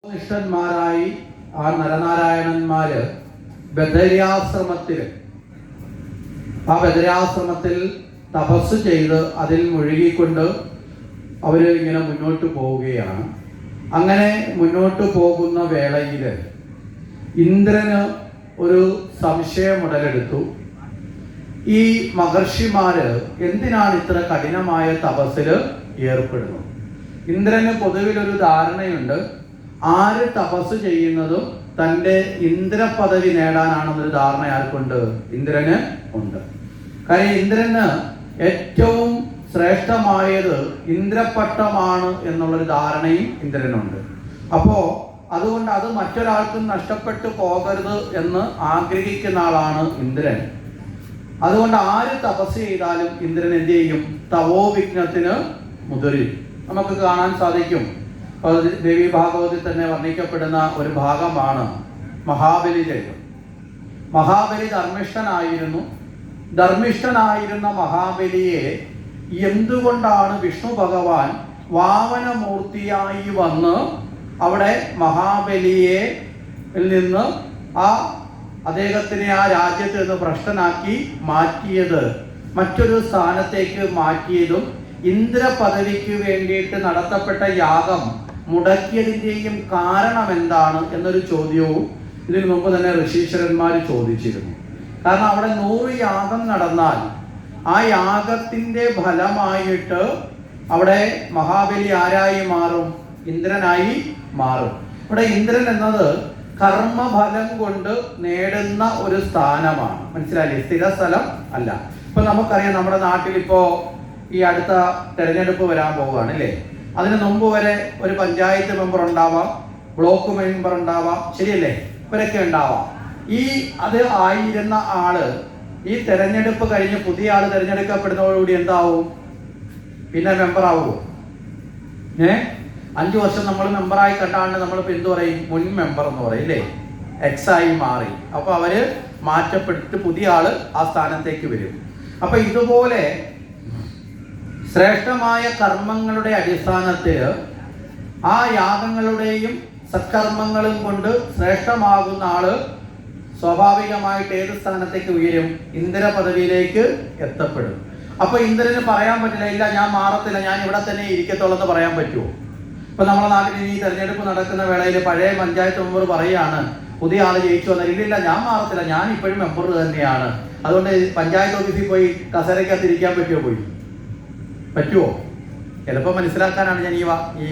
നിഷ്ഠന്മാരായി ആ നരനാരായണന്മാര് ബദരാശ്രമത്തിൽ തപസ് ചെയ്ത് അതിൽ മുഴുകിക്കൊണ്ട് അവർ ഇങ്ങനെ മുന്നോട്ട് പോവുകയാണ്. അങ്ങനെ മുന്നോട്ട് പോകുന്ന വേളയിൽ ഇന്ദ്രന് ഒരു സംശയം ഉടലെടുത്തു. ഈ മഹർഷിമാര് എന്തിനാണ് ഇത്ര കഠിനമായ തപസ്സിൽ ഏർപ്പെടുന്നത്? ഇന്ദ്രന് പൊതുവിലൊരു ധാരണയുണ്ട്, ആര് തപസ് ചെയ്യുന്നതും തൻ്റെ ഇന്ദ്രപദവി നേടാനാണെന്നൊരു ധാരണ ആർക്കുണ്ട്? ഇന്ദ്രന് ഉണ്ട്. കാര്യം ഇന്ദ്രന് ഏറ്റവും ശ്രേഷ്ഠമായത് ഇന്ദ്രപട്ടമാണ് എന്നുള്ളൊരു ധാരണയും ഇന്ദ്രനുണ്ട്. അപ്പോൾ അതുകൊണ്ട് അത് മറ്റൊരാൾക്കും നഷ്ടപ്പെട്ടു പോകരുത് എന്ന് ആഗ്രഹിക്കുന്ന ആളാണ് ഇന്ദ്രൻ. അതുകൊണ്ട് ആര് തപസ് ചെയ്താലും ഇന്ദ്രൻ എന്ത് ചെയ്യും? തപോവിഘ്നത്തിന് മുതിരും. നമുക്ക് കാണാൻ സാധിക്കും. ദേവി ഭാഗവതിൽ തന്നെ വർണ്ണിക്കപ്പെടുന്ന ഒരു ഭാഗമാണ് മഹാബലി ചരിതം. മഹാബലി ധർമ്മിഷ്ഠനായിരുന്ന മഹാബലിയെ എന്തുകൊണ്ടാണ് വിഷ്ണു ഭഗവാൻ വാമനമൂർത്തിയായി വന്ന് അവിടെ മഹാബലിയെ നിന്ന് അദ്ദേഹത്തിനെ ആ രാജ്യത്ത് നിന്ന് ഭ്രഷ്ടനാക്കി മാറ്റിയത്, മറ്റൊരു സ്ഥാനത്തേക്ക് മാറ്റിയതും ഇന്ദ്രപദവിക്ക് വേണ്ടിയിട്ട് നടത്തപ്പെട്ട യാഗം മുടക്കിയതിൻ്റെയും കാരണം എന്താണ് എന്നൊരു ചോദ്യവും ഇതിനു മുമ്പ് തന്നെ ഋഷീശ്വരന്മാർ ചോദിച്ചിരുന്നു. കാരണം അവിടെ 100 യാഗം നടന്നാൽ ആ യാഗത്തിൻ്റെ ഫലമായിട്ട് അവിടെ മഹാബലി ആരായി മാറും? ഇന്ദ്രനായി മാറും. ഇവിടെ ഇന്ദ്രൻ എന്നത് കർമ്മഫലം കൊണ്ട് നേടുന്ന ഒരു സ്ഥാനമാണ്. മനസ്സിലായില്ലേ? സ്ഥിരസ്ഥലം അല്ല. ഇപ്പൊ നമുക്കറിയാം, നമ്മുടെ നാട്ടിൽ ഇപ്പോ ഈ അടുത്ത തെരഞ്ഞെടുപ്പ് വരാൻ പോവുകയാണ് അല്ലേ? അതിന് മുമ്പ് വരെ ഒരു പഞ്ചായത്ത് മെമ്പർ ഉണ്ടാവാം, ബ്ലോക്ക് മെമ്പർ ഉണ്ടാവാം, ശരിയല്ലേ? ഇവരൊക്കെ ഉണ്ടാവാം. അത് ആയിരുന്ന ആള് ഈ തെരഞ്ഞെടുപ്പ് കഴിഞ്ഞ് പുതിയ ആള് തെരഞ്ഞെടുക്കപ്പെടുന്നതോടുകൂടി എന്താവും? പിന്നെ മെമ്പർ ആവുമോ? 5 വർഷം നമ്മൾ മെമ്പറായി കണ്ടാണ്ട് നമ്മളിപ്പോൾ എന്ത് പറയും? മുൻ മെമ്പർ എന്ന് പറയും അല്ലേ? എക്സായി മാറി. അപ്പൊ അവര് മാറ്റപ്പെട്ടിട്ട് പുതിയ ആള് ആ സ്ഥാനത്തേക്ക് വരും. അപ്പൊ ഇതുപോലെ ശ്രേഷ്ഠമായ കർമ്മങ്ങളുടെ അടിസ്ഥാനത്തിൽ ആ യാഗങ്ങളുടെയും സത്കർമ്മങ്ങളും കൊണ്ട് ശ്രേഷ്ഠമാകുന്ന ആള് സ്വാഭാവികമായിട്ട് ഏത് സ്ഥാനത്തേക്ക് ഉയരും? ഇന്ദ്ര പദവിയിലേക്ക് എത്തപ്പെടും. അപ്പൊ ഇന്ദ്രന് പറയാൻ പറ്റില്ല, ഇല്ല ഞാൻ മാറത്തില്ല, ഞാൻ ഇവിടെ തന്നെ ഇരിക്കത്തുള്ളൂ എന്ന് പറയാൻ പറ്റുമോ? ഇപ്പൊ നമ്മുടെ നാട്ടിൽ ഈ തെരഞ്ഞെടുപ്പ് നടക്കുന്ന വേളയിൽ പഴയ പഞ്ചായത്ത് മെമ്പർ പറയാണ്, പുതിയ ആള് ജയിച്ചു വന്നാൽ ഇല്ലില്ല ഞാൻ മാറത്തില്ല, ഞാൻ ഇപ്പോഴും മെമ്പർ തന്നെയാണ്, അതുകൊണ്ട് പഞ്ചായത്ത് ഓഫീസിൽ പോയി കസേരയ്ക്കകത്ത് ഇരിക്കാൻ പറ്റുമോ? ചിലപ്പോൾ മനസ്സിലാക്കാനാണ് ഞാൻ ഈ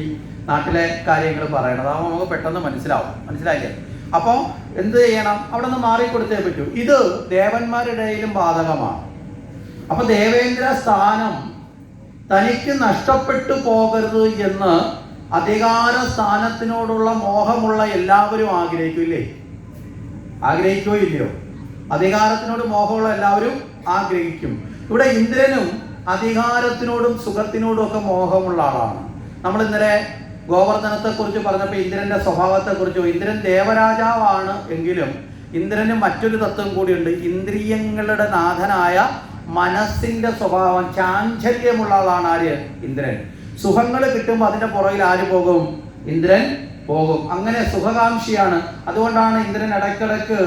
നാട്ടിലെ കാര്യങ്ങൾ പറയണത്. അതാവുമ്പോൾ നമുക്ക് പെട്ടെന്ന് മനസ്സിലായില്ലേ? അപ്പോൾ എന്ത് ചെയ്യണം? അവിടെ നിന്ന് മാറിക്കൊടുത്തേ പറ്റൂ. ഇത് ദേവന്മാരുടെ ഇടയിലും ബാധകമാണ്. അപ്പൊ ദേവേന്ദ്ര സ്ഥാനം തനിക്ക് നഷ്ടപ്പെട്ടു പോകരുത് എന്ന് അധികാര സ്ഥാനത്തിനോടുള്ള മോഹമുള്ള എല്ലാവരും ആഗ്രഹിക്കൂലേ? ആഗ്രഹിക്കോ ഇല്ലയോ? അധികാരത്തിനോട് മോഹമുള്ള എല്ലാവരും ആഗ്രഹിക്കും. ഇവിടെ ഇന്ദ്രനും അധികാരത്തിനോടും സുഖത്തിനോടും ഒക്കെ മോഹമുള്ള ആളാണ്. നമ്മൾ ഇന്നലെ ഗോവർദ്ധനത്തെക്കുറിച്ച് പറഞ്ഞപ്പോൾ ഇന്ദ്രന്റെ സ്വഭാവത്തെക്കുറിച്ച്, ഇന്ദ്രൻ ദേവരാജാവാണ് എങ്കിലും ഇന്ദ്രന് മറ്റൊരു തത്വം കൂടിയുണ്ട്. ഇന്ദ്രിയങ്ങളുടെ നാഥനായ മനസ്സിന്റെ സ്വഭാവം, ചാഞ്ചല്യമുള്ള ആളാണ് ആര്? ഇന്ദ്രൻ. സുഖങ്ങൾ കിട്ടുമ്പോൾ അതിന്റെ പുറകിൽ ആര് പോകും? ഇന്ദ്രൻ പോകും. അങ്ങനെ സുഖകാംക്ഷിയാണ്. അതുകൊണ്ടാണ് ഇന്ദ്രൻ ഇടയ്ക്കിടയ്ക്ക്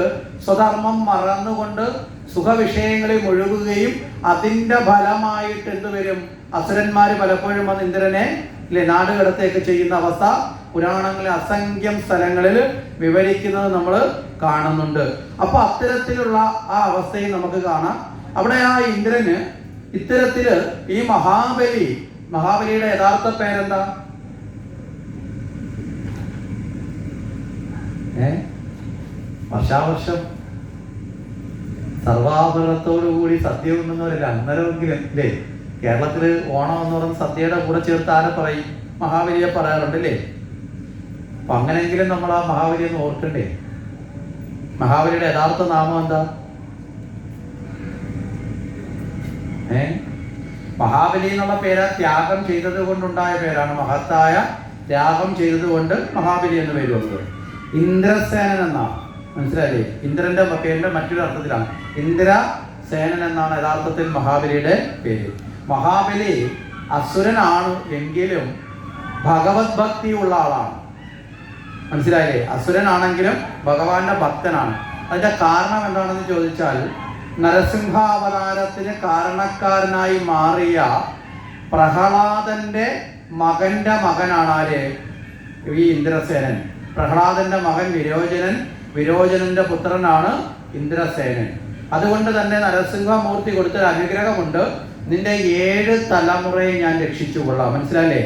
സ്വധർമ്മം മറന്നുകൊണ്ട് സുഖവിഷയങ്ങളിൽ മുഴുകുകയും അതിൻ്റെ ഫലമായിട്ട് എന്തുവരും? അസുരന്മാര് പലപ്പോഴും വന്ന് ഇന്ദ്രനെ നാടുകടത്തേക്ക് ചെയ്യുന്ന അവസ്ഥ പുരാണങ്ങളിലെ അസംഖ്യം സ്ഥലങ്ങളിൽ വിവരിക്കുന്നത് നമ്മൾ കാണുന്നുണ്ട്. അപ്പൊ അത്തരത്തിലുള്ള ആ അവസ്ഥയും നമുക്ക് കാണാം. അവിടെ ആ ഇന്ദ്രന് ഇത്തരത്തില് ഈ മഹാബലിയുടെ യഥാർത്ഥ പേരെന്താ? വർഷാവർഷം സർവാഭരണത്തോടുകൂടി സദ്യ ഉണ്ടെന്നവരല്ല, അന്നേരമെങ്കിലും അല്ലേ? കേരളത്തില് ഓണം എന്ന് പറയുന്ന സദ്യയുടെ കൂടെ ചേർത്ത് ആരെ പറയും? മഹാബലിയെ പറയാറുണ്ട് അല്ലേ? അപ്പൊ അങ്ങനെയെങ്കിലും നമ്മൾ ആ മഹാബലിയെ ഒന്ന് ഓർക്കണ്ടേ? മഹാബലിയുടെ യഥാർത്ഥ നാമം എന്താ? മഹാബലി എന്നുള്ള പേര് ത്യാഗം ചെയ്തത് കൊണ്ടുണ്ടായ പേരാണ്. മഹത്തായ ത്യാഗം ചെയ്തത് കൊണ്ട് മഹാബലി എന്ന് പേര് വന്നത്. ഇന്ദ്രസേനൻ എന്നാണ്. മനസ്സിലായില്ലേ? ഇന്ദ്രന്റെ പേരിന്റെ മറ്റൊരു അർത്ഥത്തിലാണ്. ഇന്ദ്രസേനൻ എന്നാണ് യഥാർത്ഥത്തിൽ മഹാബലിയുടെ പേര്. മഹാബലി അസുരനാണ് എങ്കിലും ഭഗവത് ഭക്തിയുള്ള ആളാണ്. മനസ്സിലായില്ലേ? അസുരനാണെങ്കിലും ഭഗവാന്റെ ഭക്തനാണ്. അതിന്റെ കാരണം എന്താണെന്ന് ചോദിച്ചാൽ, നരസിംഹാവതാരത്തിന് കാരണക്കാരനായി മാറിയ പ്രഹ്ലാദന്റെ മകന്റെ മകനാണ് ആര്? ഈ ഇന്ദ്രസേനൻ. പ്രഹ്ലാദന്റെ മകൻ വിരോചനൻ, വിരോചനന്റെ പുത്രനാണ് ഇന്ദ്രസേനൻ. അതുകൊണ്ട് തന്നെ നരസിംഹമൂർത്തി കൊടുത്തൊരു അനുഗ്രഹമുണ്ട്, നിന്റെ 7 തലമുറയെ ഞാൻ രക്ഷിച്ചു കൊള്ളാം. മനസ്സിലല്ലേ?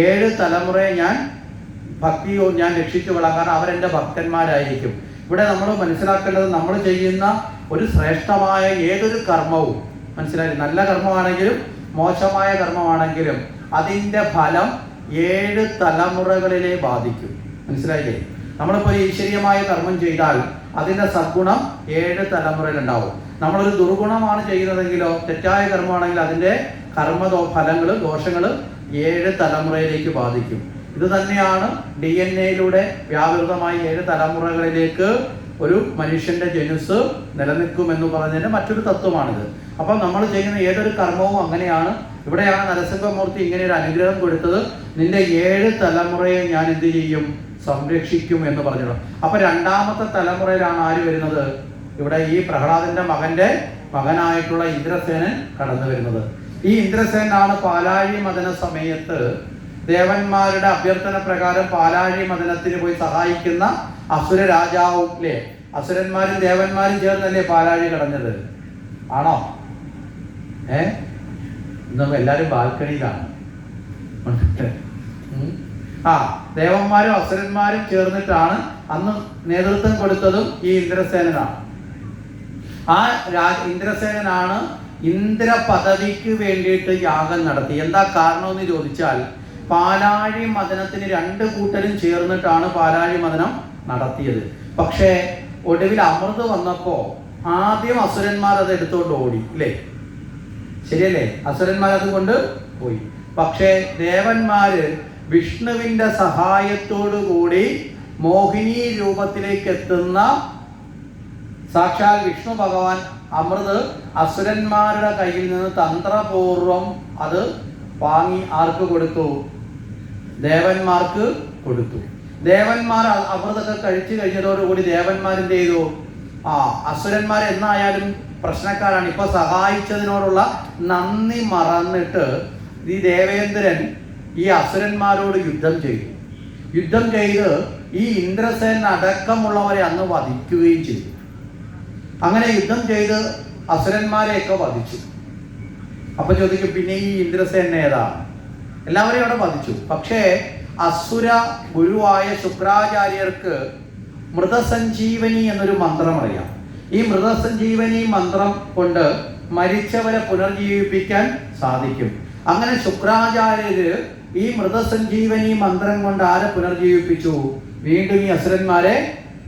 7 തലമുറയെ ഞാൻ രക്ഷിച്ചു കൊള്ളാം. കാരണം അവരെൻ്റെ ഭക്തന്മാരായിരിക്കും. ഇവിടെ നമ്മൾ മനസ്സിലാക്കേണ്ടത്, നമ്മൾ ചെയ്യുന്ന ഒരു ശ്രേഷ്ഠമായ ഏതൊരു കർമ്മവും, മനസ്സിലായി, നല്ല കർമ്മമാണെങ്കിലും മോശമായ കർമ്മമാണെങ്കിലും അതിൻ്റെ ഫലം 7 തലമുറകളിലെ ബാധിക്കും. മനസ്സിലായില്ലേ? നമ്മളിപ്പോൾ ഈശ്വരീയമായ കർമ്മം ചെയ്താൽ അതിൻ്റെ സദ്ഗുണം 7 തലമുറയിലുണ്ടാവും. നമ്മളൊരു ദുർഗുണമാണ് ചെയ്യുന്നതെങ്കിലോ, തെറ്റായ കർമ്മമാണെങ്കിൽ അതിൻ്റെ ഫലങ്ങൾ, ദോഷങ്ങൾ 7 തലമുറയിലേക്ക് ബാധിക്കും. ഇത് തന്നെയാണ് DNA വ്യാപൃതമായി 7 തലമുറകളിലേക്ക് ഒരു മനുഷ്യന്റെ ജനുസ് നിലനിൽക്കുമെന്ന് പറഞ്ഞതിന്റെ മറ്റൊരു തത്വമാണിത്. അപ്പം നമ്മൾ ചെയ്യുന്ന ഏതൊരു കർമ്മവും അങ്ങനെയാണ്. ഇവിടെയാണ് നരസിംഹമൂർത്തി ഇങ്ങനെ ഒരു അനുഗ്രഹം കൊടുത്തത്, നിന്റെ 7 തലമുറയെ ഞാൻ എന്ത് ചെയ്യും? സംരക്ഷിക്കും എന്ന് പറഞ്ഞത്. അപ്പൊ 2ാമത്തെ തലമുറയിലാണ് ആര് വരുന്നത്? ഇവിടെ ഈ പ്രഹ്ലാദന്റെ മകനായിട്ടുള്ള ഇന്ദ്രസേനൻ കടന്നു വരുന്നത്. ഈ ഇന്ദ്രസേനാണ് പാലാഴി മദന സമയത്ത് ദേവന്മാരുടെ അഭ്യർത്ഥന പ്രകാരം പാലാഴി മദനത്തിന് പോയി സഹായിക്കുന്ന അസുര രാജാവും. അല്ലേ? അസുരന്മാരും ദേവന്മാരും ചേർന്നല്ലേ പാലാഴി കടഞ്ഞത്? ആണോ? ഇന്ന് എല്ലാവരും ബാൽക്കണിയിലാണ്. ദേവന്മാരും അസുരന്മാരും ചേർന്നിട്ടാണ് അന്ന് നേതൃത്വം കൊടുത്തതും ഈ ഇന്ദ്രസേനനാണ്. ആ ഇന്ദ്രസേനനാണ് ഇന്ദ്ര പദവിക്ക് വേണ്ടിയിട്ട് യാഗം നടത്തി. എന്താ കാരണമെന്ന് ചോദിച്ചാൽ, പാലാഴി മദനത്തിന് 2 കൂട്ടരും ചേർന്നിട്ടാണ് പാലാഴി മദനം നടത്തിയത്. പക്ഷേ ഒടുവിൽ അമൃത് വന്നപ്പോ ആദ്യം അസുരന്മാർ അത് എടുത്തുകൊണ്ട് ഓടി. ഇല്ലേ? ശരിയല്ലേ? അസുരന്മാർ അതുകൊണ്ട് പോയി. പക്ഷേ ദേവന്മാര് വിഷ്ണുവിന്റെ സഹായത്തോടു കൂടി മോഹിനി രൂപത്തിലേക്ക് എത്തുന്ന സാക്ഷാൽ വിഷ്ണു ഭഗവാൻ അമൃത് അസുരന്മാരുടെ കയ്യിൽ നിന്ന് തന്ത്രപൂർവം അത് വാങ്ങി ആർക്ക് കൊടുത്തു? ദേവന്മാർക്ക് കൊടുത്തു. ദേവന്മാർ അമൃതൊക്കെ കഴിച്ചു കഴിഞ്ഞതോടുകൂടി ദേവന്മാരെന്ത് ചെയ്തു? അസുരന്മാർ എന്നായാലും പ്രശ്നക്കാരാണ്. ഇപ്പൊ സഹായിച്ചതിനോടുള്ള നന്ദി മറന്നിട്ട് ഈ ദേവേന്ദ്രൻ ഈ അസുരന്മാരോട് യുദ്ധം ചെയ്തു. യുദ്ധം ചെയ്ത് ഈ ഇന്ദ്രസേന അടക്കമുള്ളവരെ അന്ന് വധിക്കുകയും ചെയ്തു. അങ്ങനെ യുദ്ധം ചെയ്ത് അസുരന്മാരെയൊക്കെ വധിച്ചു. അപ്പൊ ചോദിക്കും, പിന്നെ ഈ ഇന്ദ്രസേന ഏതാണ്? എല്ലാവരെയും അവിടെ വധിച്ചു. പക്ഷേ അസുര ഗുരുവായ ശുക്രാചാര്യർക്ക് മൃതസഞ്ജീവനി എന്നൊരു മന്ത്രം അറിയാം. ഈ മൃതസഞ്ജീവനി മന്ത്രം കൊണ്ട് മരിച്ചവരെ പുനർജീവിപ്പിക്കാൻ സാധിക്കും. അങ്ങനെ ശുക്രാചാര്യര് ഈ മൃതസഞ്ജീവനി മന്ത്രം കൊണ്ട് ആരെ പുനർജീവിപ്പിച്ചു? വീണ്ടും ഈ അസുരന്മാരെ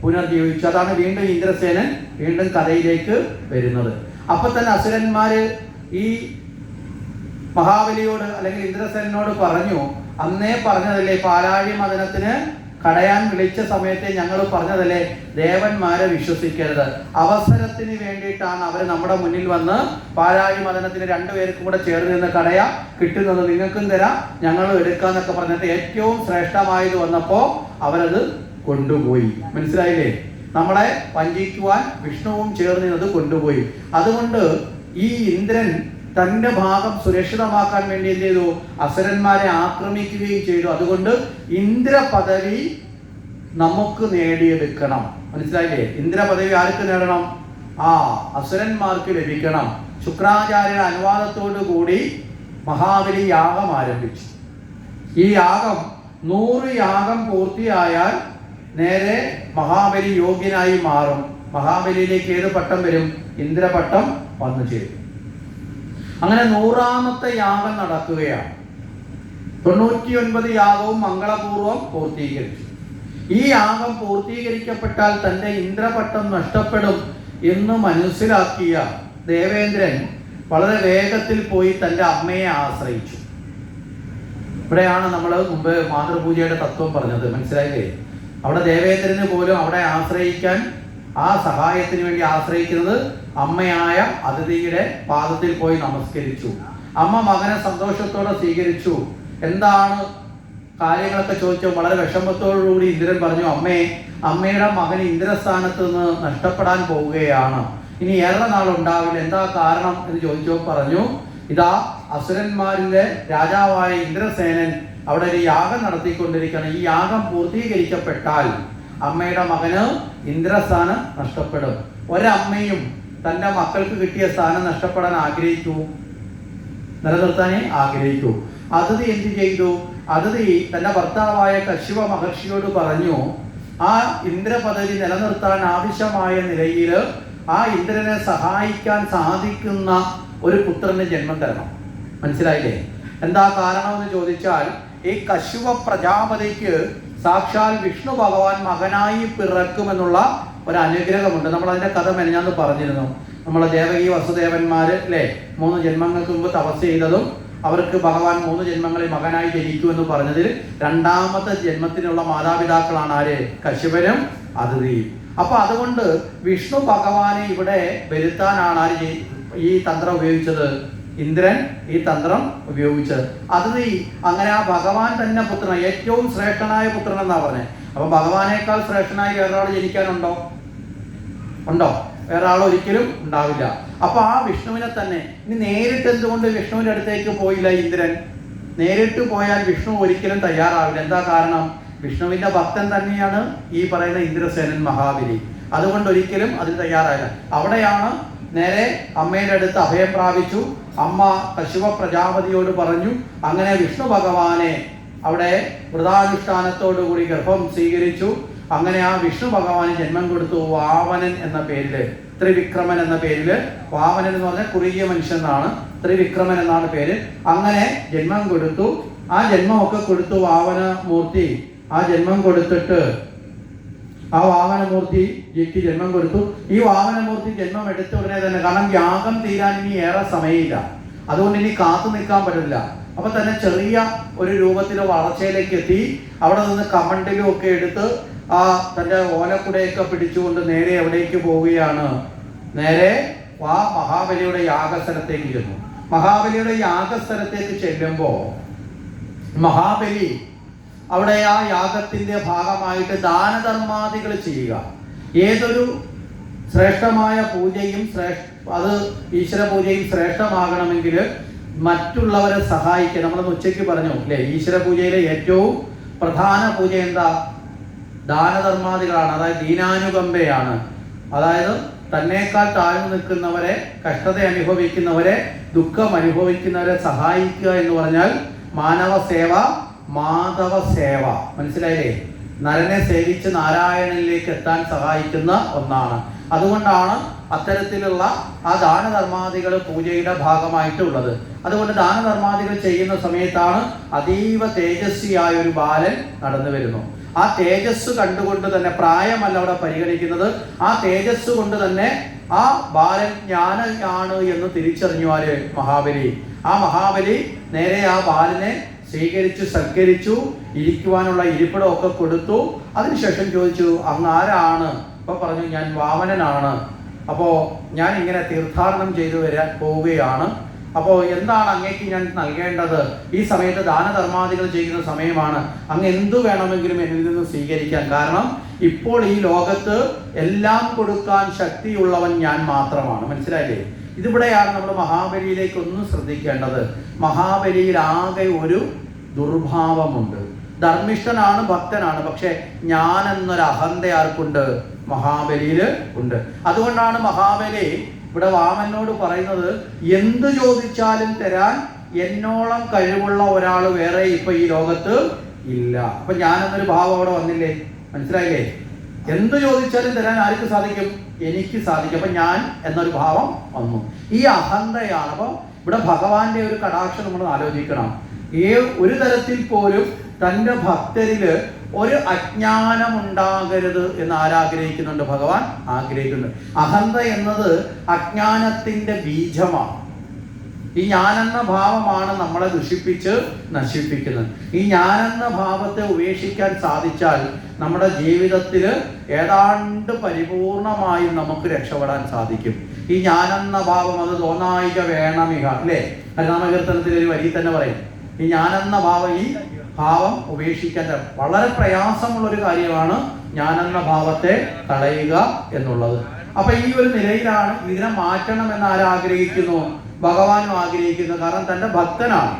പുനർജീവിച്ചു. അതാണ് വീണ്ടും ഇന്ദ്രസേനൻ വീണ്ടും കഥയിലേക്ക് വരുന്നത്. അപ്പൊ തന്നെ അസുരന്മാര് ഈ മഹാബലിയോട് അല്ലെങ്കിൽ ഇന്ദ്രസേനോട് പറഞ്ഞു, അന്നേ പറഞ്ഞതല്ലേ പാലാഴി മദനത്തിന് കടയാൻ വിളിച്ച സമയത്തെ ഞങ്ങൾ പറഞ്ഞതല്ലേ ദേവന്മാരെ വിശ്വസിക്കരുത്, അവസരത്തിന് വേണ്ടിയിട്ടാണ് അവർ നമ്മുടെ മുന്നിൽ വന്ന് പാലാഴി മദനത്തിന് 2 പേർക്കും കൂടെ ചേർന്ന് നിന്ന് കടയ കിട്ടുന്നത് നിങ്ങൾക്കും തരാം ഞങ്ങൾ എടുക്കാന്നൊക്കെ പറഞ്ഞിട്ട് ഏറ്റവും ശ്രേഷ്ഠമായത് വന്നപ്പോൾ അവരത് കൊണ്ടുപോയി. മനസ്സിലായില്ലേ? നമ്മളെ വഞ്ചിക്കുവാൻ വിഷ്ണുവും ചേർന്നത് കൊണ്ടുപോയി. അതുകൊണ്ട് ഈ ഇന്ദ്രൻ തന്റെ ഭാഗം സുരക്ഷിതമാക്കാൻ വേണ്ടി എന്ത് ചെയ്തു? അസുരന്മാരെ ആക്രമിക്കുകയും ചെയ്തു. അതുകൊണ്ട് ഇന്ദ്ര പദവി നമുക്ക് നേടിയെടുക്കണം. മനസ്സിലായില്ലേ? ഇന്ദ്ര പദവി ആർക്ക് നേടണം? അസുരന്മാർക്ക് ലഭിക്കണം. ശുക്രാചാര്യരുടെ അനുവാദത്തോടു കൂടി മഹാബലി യാഗം ആരംഭിച്ചു. ഈ യാഗം 100 യാഗം പൂർത്തിയായാൽ നേരെ മഹാബലി യോഗ്യനായി മാറും. മഹാബലിയിലേക്ക് ഏത് പട്ടം വരും? ഇന്ദ്രപട്ടം വന്നു ചേരും. അങ്ങനെ 100ാമത്തെ യാഗം നടക്കുകയാണ്. 99 യാഗവും മംഗളപൂർവ്വം പൂർത്തീകരിച്ചു. ഈ യാഗം പൂർത്തീകരിക്കപ്പെട്ടാൽ തന്റെ ഇന്ദ്രപട്ടം നഷ്ടപ്പെടും എന്ന് മനസ്സിലാക്കിയ ദേവേന്ദ്രൻ വളരെ വേഗത്തിൽ പോയി തന്റെ അമ്മയെ ആശ്രയിച്ചു. ഇവിടെയാണ് നമ്മൾ മുമ്പ് മാതൃപൂജയുടെ തത്വം പറഞ്ഞത്. മനസ്സിലായില്ലേ? അവിടെ ദേവേന്ദ്രന് പോലും അവിടെ ആശ്രയിക്കാൻ, ആ സഹായത്തിന് വേണ്ടി ആശ്രയിക്കുന്നത് അമ്മയായ അതിഥിയുടെ പാദത്തിൽ പോയി നമസ്കരിച്ചു. അമ്മ മകനെ സന്തോഷത്തോടെ സ്വീകരിച്ചു. എന്താണ് കാര്യങ്ങളൊക്കെ ചോദിച്ചു വളരെ വിഷമത്തോടുകൂടി ഇന്ദ്രൻ പറഞ്ഞു, അമ്മയുടെ മകൻ ഇന്ദ്രസ്ഥാനത്ത് നിന്ന് നഷ്ടപ്പെടാൻ പോവുകയാണ്, ഇനി ഏറെ നാളുണ്ടാവില്ല, എന്താ കാരണം എന്ന് ചോദിച്ചപ്പോൾ പറഞ്ഞു, ഇതാ അസുരന്മാരിലെ രാജാവായ ഇന്ദ്രസേനൻ അവിടെ ഒരു യാഗം നടത്തിക്കൊണ്ടിരിക്കുകയാണ്. ഈ യാഗം പൂർത്തീകരിക്കപ്പെട്ടാൽ അമ്മയുടെ മകന് ഇന്ദ്രസ്ഥാനം നഷ്ടപ്പെടും. ഒരമ്മയും തൻ്റെ മക്കൾക്ക് കിട്ടിയ സ്ഥാനം നഷ്ടപ്പെടാൻ ആഗ്രഹിക്കൂ? നിലനിർത്താനേ ആഗ്രഹിക്കൂ. അതിഥി എന്ത് ചെയ്തു? അതിഥി തൻ്റെ ഭർത്താവായ കശ്യപ മഹർഷിയോട് പറഞ്ഞു, ആ ഇന്ദ്രപദവി നിലനിർത്താൻ ആവശ്യമായ നിലയിൽ ആ ഇന്ദ്രനെ സഹായിക്കാൻ സാധിക്കുന്ന ഒരു പുത്രന് ജന്മം തരണം. മനസ്സിലായില്ലേ? എന്താ കാരണം എന്ന് ചോദിച്ചാൽ, ഈ കശ്യപ പ്രജാപതിക്ക് സാക്ഷാൽ വിഷ്ണു ഭഗവാൻ മകനായി പിറക്കുമെന്നുള്ള ഒരു അനുഗ്രഹമുണ്ട്. നമ്മൾ അതിന്റെ കഥ മെനഞ്ഞാന്ന് പറഞ്ഞിരുന്നു. നമ്മളെ ദേവകി വസുദേവന്മാര് അല്ലേ 3 ജന്മങ്ങൾക്ക് മുമ്പ് തപസ് ചെയ്തതും അവർക്ക് ഭഗവാൻ 3 ജന്മങ്ങളിൽ മകനായി ജനിക്കുമെന്ന് പറഞ്ഞതിൽ രണ്ടാമത്തെ ജന്മത്തിനുള്ള മാതാപിതാക്കളാണ് ആര്? കശ്യപനും അതിഥിയും. അപ്പൊ അതുകൊണ്ട് വിഷ്ണു ഭഗവാനെ ഇവിടെ വരുത്താനാണ് ആര് ഈ തന്ത്രം ഉപയോഗിച്ചത്? ഇന്ദ്രൻ ഈ തന്ത്രം ഉപയോഗിച്ചത്. അതിഥി അങ്ങനെ ആ ഭഗവാൻ തന്നെ പുത്രൻ, ഏറ്റവും ശ്രേഷ്ഠനായ പുത്രൻ എന്നാ പറഞ്ഞത്. അപ്പൊ ഭഗവാനേക്കാൾ ശ്രേഷ്ഠനായി വേറൊരാൾ ജനിക്കാനുണ്ടോ? ഉണ്ടോ? വേറെ ആൾ ഒരിക്കലും ഉണ്ടാവില്ല. അപ്പൊ ആ വിഷ്ണുവിനെ തന്നെ ഇനി നേരിട്ട് എന്തുകൊണ്ട് വിഷ്ണുവിന്റെ അടുത്തേക്ക് പോയില്ല ഇന്ദ്രൻ? നേരിട്ട് പോയാൽ വിഷ്ണു ഒരിക്കലും തയ്യാറാവില്ല. എന്താ കാരണം? വിഷ്ണുവിന്റെ ഭക്തൻ തന്നെയാണ് ഈ പറയുന്ന ഇന്ദ്രസേനൻ മഹാബലി. അതുകൊണ്ട് ഒരിക്കലും അതിന് തയ്യാറായില്ല. അവിടെയാണ് നേരെ അമ്മയുടെ അടുത്ത് അഭയം പ്രാപിച്ചു. അമ്മ കശ്യപ പ്രജാപതിയോട് പറഞ്ഞു. അങ്ങനെ വിഷ്ണു ഭഗവാനെ അവിടെ വ്രതാനുഷ്ഠാനത്തോടുകൂടി ഗർഭം സ്വീകരിച്ചു. അങ്ങനെ ആ വിഷ്ണു ഭഗവാന് ജന്മം കൊടുത്തു വാമനൻ എന്ന പേരില്, ത്രിവിക്രമൻ എന്ന പേരില്. വാമനൻ എന്ന് പറഞ്ഞാൽ കുറുകിയ മനുഷ്യൻ എന്നാണ്, ത്രിവിക്രമൻ എന്നാണ് പേര്. അങ്ങനെ ജന്മം കൊടുത്തു. ആ ജന്മമൊക്കെ കൊടുത്തു വാമനമൂർത്തി. ആ ജന്മം കൊടുത്തിട്ട് ആ വാമനമൂർത്തിക്ക് ജന്മം കൊടുത്തു. ഈ വാമനമൂർത്തി ജന്മം എടുത്ത ഉടനെ തന്നെ, കാരണം യാഗം തീരാൻ ഇനി ഏറെ സമയമില്ല, അതുകൊണ്ട് ഇനി കാത്തു നിൽക്കാൻ പറ്റില്ല. അപ്പൊ തന്നെ ചെറിയ ഒരു രൂപത്തിലോ വളർച്ചയിലേക്ക് എത്തി. അവിടെ നിന്ന് കമണ്ടിലും ഒക്കെ എടുത്ത് ആ തൻ്റെ ഓലക്കുടയൊക്കെ പിടിച്ചുകൊണ്ട് നേരെ എവിടേക്ക് പോവുകയാണ്? നേരെ ആ മഹാബലിയുടെ യാഗസ്ഥലത്തേക്ക് ചെന്നു. മഹാബലിയുടെ യാഗസ്ഥലത്തേക്ക് ചെല്ലുമ്പോൾ മഹാബലി അവിടെ ആ യാഗത്തിന്റെ ഭാഗമായിട്ട് ദാനധർമാദികൾ ചെയ്യുക. ഏതൊരു ശ്രേഷ്ഠമായ പൂജയും അത് ഈശ്വര പൂജയും ശ്രേഷ്ഠമാകണമെങ്കിൽ മറ്റുള്ളവരെ സഹായിക്കുക. നമ്മളൊന്ന് ഉച്ചയ്ക്ക് പറഞ്ഞു അല്ലേ, ഈശ്വര പൂജയിലെ ഏറ്റവും പ്രധാന പൂജ എന്താ? ദാനധർമാദികളാണ്. അതായത് ദീനാനുകമ്പയാണ്. അതായത് തന്നേക്കാൾ താഴ്ന്നു നിൽക്കുന്നവരെ, കഷ്ടത അനുഭവിക്കുന്നവരെ, ദുഃഖം അനുഭവിക്കുന്നവരെ സഹായിക്കുക എന്ന് പറഞ്ഞാൽ മാനവ സേവ, മാധവ സേവ. മനസ്സിലായില്ലേ? നരനെ സേവിച്ച് നാരായണനിലേക്ക് എത്താൻ സഹായിക്കുന്ന ഒന്നാണ്. അതുകൊണ്ടാണ് അത്തരത്തിലുള്ള ആ ദാനധർമാദികൾ പൂജയുടെ ഭാഗമായിട്ടുള്ളത്. അതുകൊണ്ട് ദാനധർമാദികൾ ചെയ്യുന്ന സമയത്താണ് അതീവ തേജസ്വിയായ ഒരു ബാലൻ നടന്നു വരുന്നു. ആ തേജസ് കണ്ടുകൊണ്ട് തന്നെ, പ്രായമല്ല അവിടെ പരിഗണിക്കുന്നത്, ആ തേജസ് കൊണ്ട് തന്നെ ആ ബാലൻ ജ്ഞാനമാണ് എന്ന് തിരിച്ചറിഞ്ഞു ആര്? മഹാബലി. ആ മഹാബലി നേരെ ആ ബാലനെ സ്വീകരിച്ചു, സൽക്കരിച്ചു, ഇരിക്കുവാനുള്ള ഇരിപ്പിടമൊക്കെ കൊടുത്തു. അതിനുശേഷം ചോദിച്ചു, അങ്ങ് ആരാണ്? അപ്പൊ പറഞ്ഞു, ഞാൻ വാമനനാണ്. അപ്പോൾ ഞാൻ ഇങ്ങനെ തീർത്ഥാടനം ചെയ്തു പോവുകയാണ്. അപ്പോൾ എന്താണ് അങ്ങേക്ക് ഞാൻ നൽകേണ്ടത്? ഈ സമയത്ത് ദാനധർമാദികൾ ചെയ്യുന്ന സമയമാണ്, അങ്ങ് എന്തു വേണമെങ്കിലും എന്നിൽ നിന്ന് സ്വീകരിക്കാൻ. കാരണം ഇപ്പോൾ ഈ ലോകത്ത് എല്ലാം കൊടുക്കാൻ ശക്തിയുള്ളവൻ ഞാൻ മാത്രമാണ്. മനസ്സിലായില്ലേ? ഇതിവിടെയാണ് നമ്മൾ മഹാബലിയിലേക്ക് ഒന്ന് ശ്രദ്ധിക്കേണ്ടത്. മഹാബലിയിൽ ആകെ ഒരു ദുർഭാവമുണ്ട്. ധർമ്മിഷ്ഠനാണ്, ഭക്തനാണ്, പക്ഷെ ഞാൻ എന്നൊരു അഹന്ത ആർക്കുണ്ട്? മഹാബലിയിൽ ഉണ്ട്. അതുകൊണ്ടാണ് മഹാബലി ഇവിടെ വാമനോട് പറയുന്നത്, എന്ത് ചോദിച്ചാലും തരാൻ എന്നോളം കഴിവുള്ള ഒരാൾ വേറെ ഇപ്പൊ ഈ ലോകത്ത് ഇല്ല. അപ്പൊ ഞാൻ എന്നൊരു ഭാവം അവിടെ വന്നില്ലേ? മനസ്സിലായില്ലേ? എന്ത് ചോദിച്ചാലും തരാൻ ആർക്ക് സാധിക്കും? എനിക്ക് സാധിക്കും. അപ്പൊ ഞാൻ എന്നൊരു ഭാവം വന്നു. ഈ അഹന്തയാണ്. അപ്പൊ ഇവിടെ ഭഗവാന്റെ ഒരു കടാക്ഷം നമ്മൾ ആലോചിക്കണം. ഒരു തരത്തിൽ പോലും തൻ്റെ ഭക്തരില് ഒരു അജ്ഞാനം ഉണ്ടാകരുത് എന്ന് ആരാഗ്രഹിക്കുന്നുണ്ട്? ഭഗവാൻ ആഗ്രഹിക്കുന്നുണ്ട്. അഹന്ത എന്നത് അജ്ഞാനത്തിന്റെ ബീജമാണ്. ഈ ഞാനെന്ന ഭാവമാണ് നമ്മളെ ദുഷിപ്പിച്ച് നശിപ്പിക്കുന്നത്. ഈ ഞാനെന്ന ഭാവത്തെ ഉപേക്ഷിക്കാൻ സാധിച്ചാൽ നമ്മുടെ ജീവിതത്തിൽ ഏതാണ്ട് പരിപൂർണമായും നമുക്ക് രക്ഷപ്പെടാൻ സാധിക്കും. ഈ ഞാനെന്ന ഭാവം അത് തോന്നായിക വേണമിക അല്ലേ? ഹരിനാമകീർത്തനത്തിൽ ഒരു വരി തന്നെ പറയും, ഈ ഞാനെന്ന ഭാവം, ഈ ഭാവം ഉപേക്ഷിക്കാൻ വളരെ പ്രയാസമുള്ളൊരു കാര്യമാണ് ഞാനെന്ന ഭാവത്തെ കളയുക എന്നുള്ളത്. അപ്പൊ ഈ ഒരു നിലയിലാണ് ഇതിനെ മാറ്റണം എന്ന് ആരാഗ്രഹിക്കുന്നു? ഭഗവാനും ആഗ്രഹിക്കുന്നു. കാരണം തന്റെ ഭക്തനാണ്.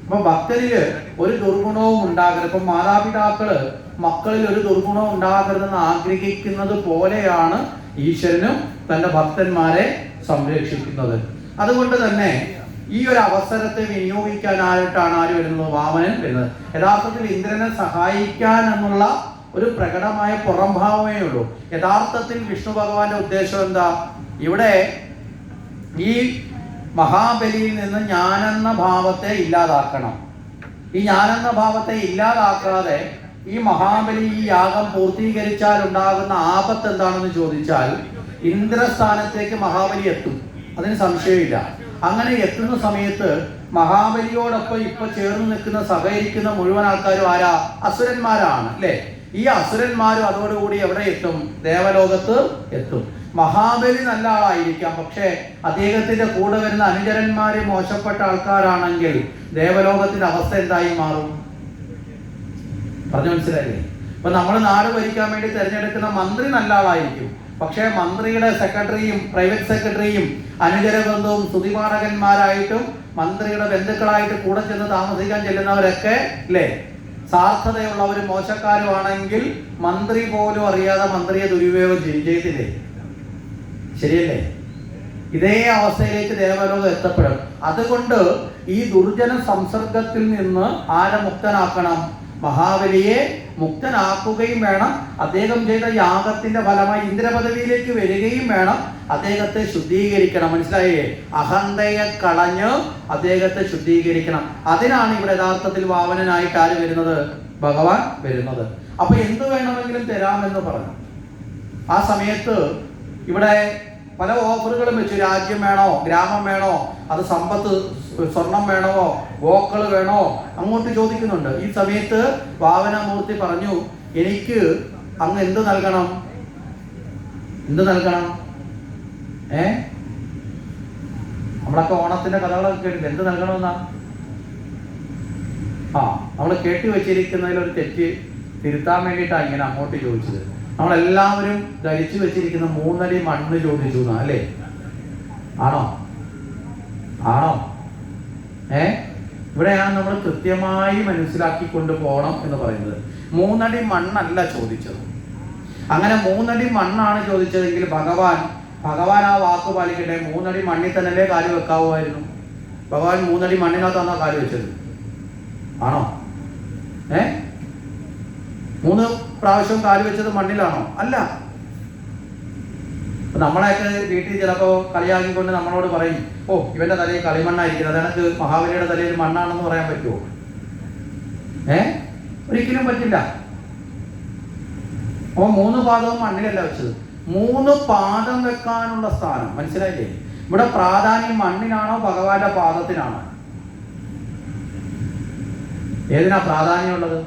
അപ്പൊ ഭക്തരില് ഒരു ദുർഗുണവും ഉണ്ടാകരുത്. ഇപ്പൊ മാതാപിതാക്കള് മക്കളിൽ ഒരു ദുർഗുണവും ഉണ്ടാകരുതെന്ന് ആഗ്രഹിക്കുന്നത് പോലെയാണ് ഈശ്വരനും തന്റെ ഭക്തന്മാരെ സംരക്ഷിക്കുന്നത്. അതുകൊണ്ട് തന്നെ ഈ ഒരു അവസരത്തെ വിനിയോഗിക്കാനായിട്ടാണ് ആര് വരുന്നത്? വാമനൻ വരുന്നത്. യഥാർത്ഥത്തിൽ ഇന്ദ്രനെ സഹായിക്കാൻ എന്നുള്ള ഒരു പ്രകടമായ പുറംഭാവമേ ഉള്ളൂ. യഥാർത്ഥത്തിൽ വിഷ്ണു ഭഗവാന്റെ ഉദ്ദേശം എന്താ? ഇവിടെ ഈ മഹാബലിയിൽ നിന്ന് ഞാനെന്ന ഭാവത്തെ ഇല്ലാതാക്കണം. ഈ ഞാനെന്ന ഭാവത്തെ ഇല്ലാതാക്കാതെ ഈ മഹാബലി ഈ യാഗം പൂർത്തീകരിച്ചാൽ ഉണ്ടാകുന്ന ആപത്ത് എന്താണെന്ന് ചോദിച്ചാൽ ഇന്ദ്രസ്ഥാനത്തേക്ക് മഹാബലി എത്തും, അതിന് സംശയമില്ല. അങ്ങനെ എത്തുന്ന സമയത്ത് മഹാബലിയോടൊപ്പം ഇപ്പൊ ചേർന്ന് നിൽക്കുന്ന സഹകരിക്കുന്ന മുഴുവൻ ആൾക്കാരും ആരാ? അസുരന്മാരാണ് അല്ലെ? ഈ അസുരന്മാരും അതോടുകൂടി എവിടെ എത്തും? ദേവലോകത്ത് എത്തും. മഹാബലി നല്ല ആളായിരിക്കാം, പക്ഷെ അദ്ദേഹത്തിന്റെ കൂടെ വരുന്ന അനുചരന്മാര് മോശപ്പെട്ട ആൾക്കാരാണെങ്കിൽ ദേവലോകത്തിന്റെ അവസ്ഥ എന്തായി മാറും? പറഞ്ഞു മനസ്സിലായില്ലേ? ഇപ്പൊ നമ്മൾ നാട് ഭരിക്കാൻ വേണ്ടി തിരഞ്ഞെടുക്കുന്ന മന്ത്രി നല്ല ആളായിരിക്കും, പക്ഷേ മന്ത്രിയുടെ സെക്രട്ടറിയും പ്രൈവറ്റ് സെക്രട്ടറിയും അനുചര ബന്ധവും സ്തുതിപാഠകന്മാരായിട്ടും മന്ത്രിയുടെ ബന്ധുക്കളായിട്ട് കൂടെ ചെന്ന് താമസിക്കാൻ ചെല്ലുന്നവരൊക്കെ അല്ലേ സാർത്ഥതയുള്ളവരും മോശക്കാരുമാണെങ്കിൽ മന്ത്രി പോലും അറിയാതെ മന്ത്രിയെ ദുരുപയോഗം ചെയ്തില്ലേ? ശരിയല്ലേ? ഇതേ അവസ്ഥയിലേക്ക് ദേവലോകം എത്തപ്പെടും. അതുകൊണ്ട് ഈ ദുർജന സംസർഗത്തിൽ നിന്ന് ആരെ മുക്തനാക്കണം? മഹാബലിയെ മുക്തനാക്കുകയും വേണം. അദ്ദേഹം ചെയ്ത യാഗത്തിന്റെ ഫലമായി ഇന്ദ്രപദവിയിലേക്ക് വരികയും വേണം. അദ്ദേഹത്തെ ശുദ്ധീകരിക്കണം. മനസ്സിലായേ? അഹന്തയെ കളഞ്ഞ് അദ്ദേഹത്തെ ശുദ്ധീകരിക്കണം. അതിനാണ് ഇവിടെ യഥാർത്ഥത്തിൽ വാമനനായിട്ട് ആര് വരുന്നത്? ഭഗവാൻ വരുന്നത്. അപ്പൊ എന്ത് വേണമെങ്കിലും തരാമെന്ന് പറഞ്ഞു. ആ സമയത്ത് ഇവിടെ പല ഓഫറുകളും വെച്ചു. രാജ്യം വേണോ, ഗ്രാമം വേണോ, അത് സമ്പത്ത് സ്വർണം വേണോ, ഗോക്കള് വേണോ, അങ്ങോട്ട് ചോദിക്കുന്നുണ്ട്. ഈ സമയത്ത് വാമനമൂർത്തി പറഞ്ഞു, എനിക്ക് അങ്ങ് എന്ത് നൽകണം? എന്ത് നൽകണം? നമ്മളൊക്കെ ഓണത്തിന്റെ കഥകളൊക്കെ കേട്ടില്ല. എന്ത് നൽകണമെന്നാ? നമ്മൾ കേട്ടി വെച്ചിരിക്കുന്നതിൽ ഒരു തെറ്റ് തിരുത്താൻ വേണ്ടിയിട്ടാണ് ഇങ്ങനെ അങ്ങോട്ട് ചോദിച്ചത്. നമ്മളെല്ലാവരും ധരിച്ചു വെച്ചിരിക്കുന്ന 3 അടി മണ്ണ് ചോദിച്ചു എന്നാ അല്ലേ? ആണോ? ഇവിടെയാണ് നമ്മൾ കൃത്യമായി മനസ്സിലാക്കിക്കൊണ്ട് പോകണം എന്ന് പറയുന്നത്. 3 അടി മണ്ണല്ല ചോദിച്ചത്. അങ്ങനെ 3 അടി മണ്ണാണ് ചോദിച്ചതെങ്കിൽ ഭഗവാൻ ആ വാക്ക് പാലിക്കട്ടെ. 3 അടി മണ്ണിൽ തന്നെയല്ലേ കാല് വെക്കാവുമായിരുന്നു? ഭഗവാൻ 3 അടി മണ്ണിനകത്താണോ കാല് വെച്ചത്? ആണോ? 3 പ്രാവശ്യം കാല് വെച്ചത് മണ്ണിലാണോ? അല്ല. നമ്മളെയൊക്കെ വീട്ടിൽ ചിലപ്പോ കളിയാക്കിക്കൊണ്ട് നമ്മളോട് പറയും, ഓ ഇവന്റെ തലയിൽ കളിമണ്ണായിരിക്കുന്നത്, അതെനിക്ക് മഹാബലിയുടെ തലയിൽ മണ്ണാണെന്ന് പറയാൻ പറ്റുമോ? ഒരിക്കലും പറ്റില്ല. അപ്പൊ 3 പാദവും മണ്ണിലല്ല വെച്ചത്. 3 പാദം വെക്കാനുള്ള സ്ഥാനം മനസ്സിലായില്ലേ? ഇവിടെ പ്രാധാന്യം മണ്ണിനാണോ ഭഗവാന്റെ പാദത്തിനാണോ? ഏതിനാ പ്രാധാന്യമുള്ളത്?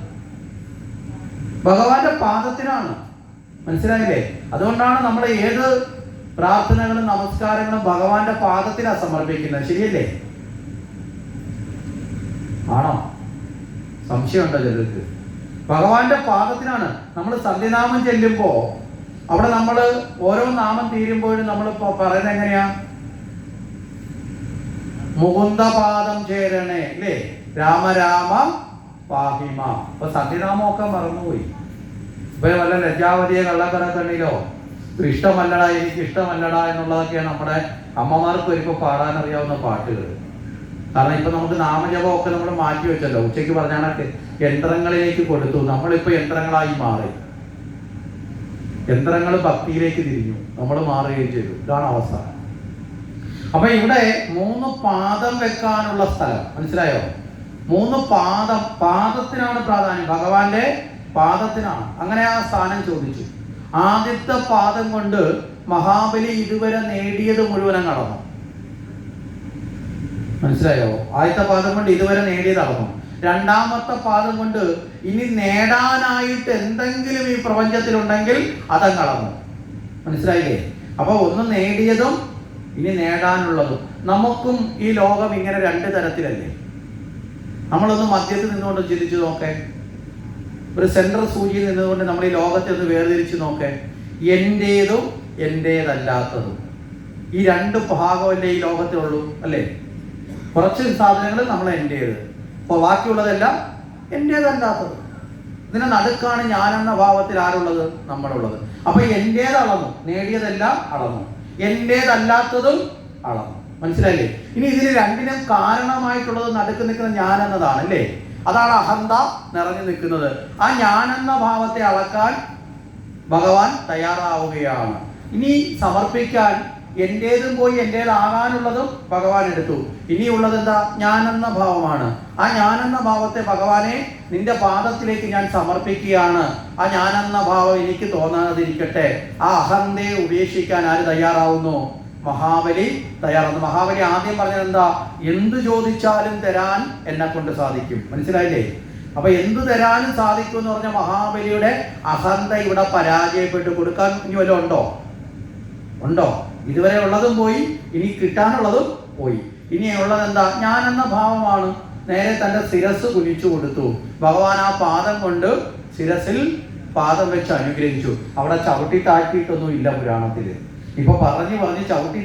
ഭഗവാന്റെ പാദത്തിനാണ്. മനസ്സിലായില്ലേ? അതുകൊണ്ടാണ് നമ്മൾ ഏത് പ്രാർത്ഥനകളും നമസ്കാരങ്ങളും ഭഗവാന്റെ പാദത്തിലാണ് സമർപ്പിക്കുന്നത്. ശരിയല്ലേ? ആണോ? സംശയമുണ്ടോ ചിലർക്ക്? ഭഗവാന്റെ പാദത്തിനാണ്. നമ്മൾ സന്ധ്യനാമം ചെല്ലുമ്പോ അവിടെ നമ്മൾ ഓരോ നാമം തീരുമ്പോഴും നമ്മൾ പറയുന്നത് എങ്ങനെയാ? മുകുന്ദപാദം ചേരണേ അല്ലേ? രാമരാമ പാഹിമ. അപ്പൊ സത്യനാമമൊക്കെ മറന്നുപോയി. ഇപ്പൊ വല്ല ലജ്ജാവതിയെ കള്ളക്കടക്കണ്ണിലോ ഇഷ്ടമല്ലടാ എനിക്ക് ഇഷ്ടമല്ലടാ എന്നുള്ളതൊക്കെയാണ് നമ്മുടെ അമ്മമാർക്ക് വരുമ്പോൾ പാടാനറിയാവുന്ന പാട്ടുകൾ. കാരണം ഇപ്പൊ നമുക്ക് നാമജപമൊക്കെ നമ്മൾ മാറ്റി വെച്ചല്ലോ. ഉച്ചയ്ക്ക് പറഞ്ഞാണൊക്കെ യന്ത്രങ്ങളിലേക്ക് കൊടുത്തു. നമ്മളിപ്പോ യന്ത്രങ്ങളായി മാറി. യന്ത്രങ്ങൾ ഭക്തിയിലേക്ക് തിരിഞ്ഞു, നമ്മൾ മാറുകയും ചെയ്തു. ഇതാണ് അവസ്ഥ. അപ്പൊ ഇവിടെ 3 പാദം വെക്കാനുള്ള സ്ഥലം മനസ്സിലായോ? 3 പാദത്തിനാണ് പ്രാധാന്യം. ഭഗവാന്റെ പാദത്തിനാണ്. അങ്ങനെ ആ സ്ഥാനം ചോദിച്ചു. ആദ്യത്തെ പാദം കൊണ്ട് മഹാബലി ഇതുവരെ നേടിയത് മുഴുവനും കടന്നു. മനസ്സിലായോ? ആദ്യത്തെ പാദം കൊണ്ട് ഇതുവരെ നേടിയത് അടങ്ങും. 2ാമത്തെ പാദം കൊണ്ട് ഇനി നേടാനായിട്ട് എന്തെങ്കിലും ഈ പ്രപഞ്ചത്തിലുണ്ടെങ്കിൽ അതങ്ങ് അടങ്ങും. മനസ്സിലായില്ലേ? അപ്പൊ ഒന്ന് നേടിയതും ഇനി നേടാനുള്ളതും. നമുക്കും ഈ ലോകം ഇങ്ങനെ 2 തരത്തിലല്ലേ? നമ്മളൊന്ന് മധ്യത്തിൽ നിന്നുകൊണ്ട് ചിന്തിച്ചു നോക്കേ, ഒരു സെൻട്രൽ സൂചിയിൽ നിന്നുകൊണ്ട് നമ്മൾ ഈ ലോകത്തെ ഒന്ന് വേർതിരിച്ച് നോക്കേ. എൻ്റേതും എൻ്റേതല്ലാത്തതും, ഈ രണ്ട് ഭാഗമല്ലേ ഈ ലോകത്തിലുള്ളൂ അല്ലേ? കുറച്ച് സാധനങ്ങൾ നമ്മൾ എൻ്റേത്, അപ്പോൾ ബാക്കിയുള്ളതെല്ലാം എൻ്റേതല്ലാത്തത്. ഇതിനെ നടുക്കാണ് ഞാനെന്ന ഭാവത്തിൽ ആരുള്ളത്? നമ്മളുള്ളത്. അപ്പൊ എൻ്റേത് അളന്നു, നേടിയതെല്ലാം അളന്നു, എൻ്റേതല്ലാത്തതും അളന്നു. മനസ്സിലായില്ലേ? ഇനി ഇതിന് രണ്ടിനും കാരണമായിട്ടുള്ളത് നടുക്ക് നിൽക്കുന്ന ഞാൻ എന്നതാണ് അല്ലേ? അതാണ് അഹന്ത നിറഞ്ഞു നിൽക്കുന്നത്. ആ ഞാനെന്ന ഭാവത്തെ അളക്കാൻ ഭഗവാൻ തയ്യാറാവുകയാണ്. ഇനി സമർപ്പിക്കാൻ എൻ്റേതും പോയി എൻ്റേതാകാനുള്ളതും ഭഗവാൻ എടുത്തു. ഇനിയുള്ളത് എന്താ? ഞാനെന്ന ഭാവമാണ്. ആ ഞാനെന്ന ഭാവത്തെ ഭഗവാനെ നിന്റെ പാദത്തിലേക്ക് ഞാൻ സമർപ്പിക്കുകയാണ്. ആ ഞാനെന്ന ഭാവം എനിക്ക് തോന്നാതിരിക്കട്ടെ. ആ അഹന്തയെ ഉപേക്ഷിക്കാൻ ആര് തയ്യാറാവുന്നു? മഹാബലി തയ്യാറാവുന്നു. മഹാബലി ആദ്യം പറഞ്ഞത് എന്താ? എന്തു ചോദിച്ചാലും തരാൻ എന്നെ കൊണ്ട് സാധിക്കും. മനസ്സിലായില്ലേ? അപ്പൊ എന്തു തരാനും സാധിക്കും എന്ന് പറഞ്ഞ മഹാബലിയുടെ അഹന്ത ഇവിടെ പരാജയപ്പെട്ടു. കൊടുക്കാൻ ഇനി വല്ലതും ഉണ്ടോ? ഇതുവരെ ഉള്ളതും പോയി, ഇനി കിട്ടാനുള്ളതും പോയി. ഇനി ഉള്ളത് എന്താ? ഞാനെന്ന ഭാവമാണ്. നേരെ തന്റെ ശിരസ് കുനിച്ചു കൊടുത്തു. ഭഗവാൻ ആ പാദം കൊണ്ട് ശിരസിൽ പാദം വെച്ച് അനുഗ്രഹിച്ചു. അവിടെ ചവിട്ടി താഴ്ത്തിയിട്ടൊന്നും ഇല്ല പുരാണത്തില്. ഇപ്പൊ പറഞ്ഞ് ചവിട്ടി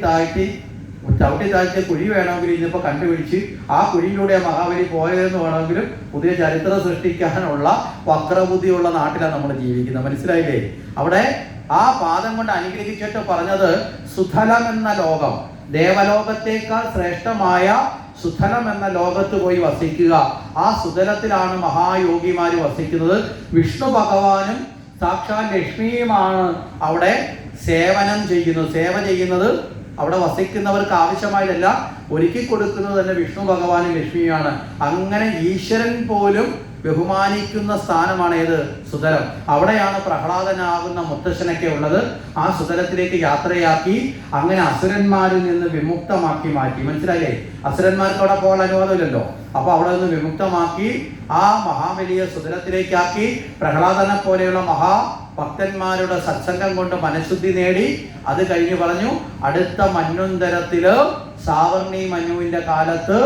താഴ്ത്തിയ കുഴി വേണമെങ്കിൽ ഇന്നിപ്പോ കണ്ടുപിടിച്ച് ആ കുഴിയിലൂടെ മഹാബലി പോയതെന്ന് വേണമെങ്കിലും പുതിയ ചരിത്രം സൃഷ്ടിക്കാനുള്ള വക്രബുദ്ധിയുള്ള നാട്ടിലാണ് നമ്മൾ ജീവിക്കുന്നത്. മനസ്സിലായില്ലേ? അവിടെ ആ പാദം കൊണ്ട് അനുഗ്രഹിച്ചിട്ട് പറഞ്ഞത് സുധലം എന്ന ലോകം, ദേവലോകത്തേക്കാൾ ശ്രേഷ്ഠമായ സുധലം എന്ന ലോകത്ത് പോയി വസിക്കുക. ആ സുധലത്തിലാണ് മഹായോഗിമാര് വസിക്കുന്നത്. വിഷ്ണു ഭഗവാനും സാക്ഷാൽ ലക്ഷ്മിയുമാണ് അവിടെ സേവനം ചെയ്യുന്നത്. സേവ ചെയ്യുന്നത് അവിടെ വസിക്കുന്നവർക്ക് ആവശ്യമായതല്ല, ഒരുക്കി കൊടുക്കുന്നത് തന്നെ വിഷ്ണു ഭഗവാനും ലക്ഷ്മിയാണ്. അങ്ങനെ ഈശ്വരൻ പോലും ബഹുമാനിക്കുന്ന സ്ഥാനമാണ് ഏത്? സുതലം. അവിടെയാണ് പ്രഹ്ലാദനാകുന്ന മുത്തശ്ശനൊക്കെ ഉള്ളത്. ആ സുതലത്തിലേക്ക് യാത്രയാക്കി അങ്ങനെ അസുരന്മാരിൽ നിന്ന് വിമുക്തമാക്കി മാറ്റി. മനസ്സിലായില്ലേ? അസുരന്മാർക്ക് അവിടെ പോകാൻ അനുവാദമില്ലല്ലോ. അപ്പൊ അവിടെ നിന്ന് വിമുക്തമാക്കി ആ മഹാബലിയെ സുതലത്തിലേക്കാക്കി. പ്രഹ്ലാദനെ പോലെയുള്ള മഹാഭക്തന്മാരുടെ സത്സംഗം കൊണ്ട് മനഃശുദ്ധി നേടി. അത് കഴിഞ്ഞ് പറഞ്ഞു, അടുത്ത മന്വന്തരത്തില് സാവർണി മനുവിന്റെ കാലത്ത്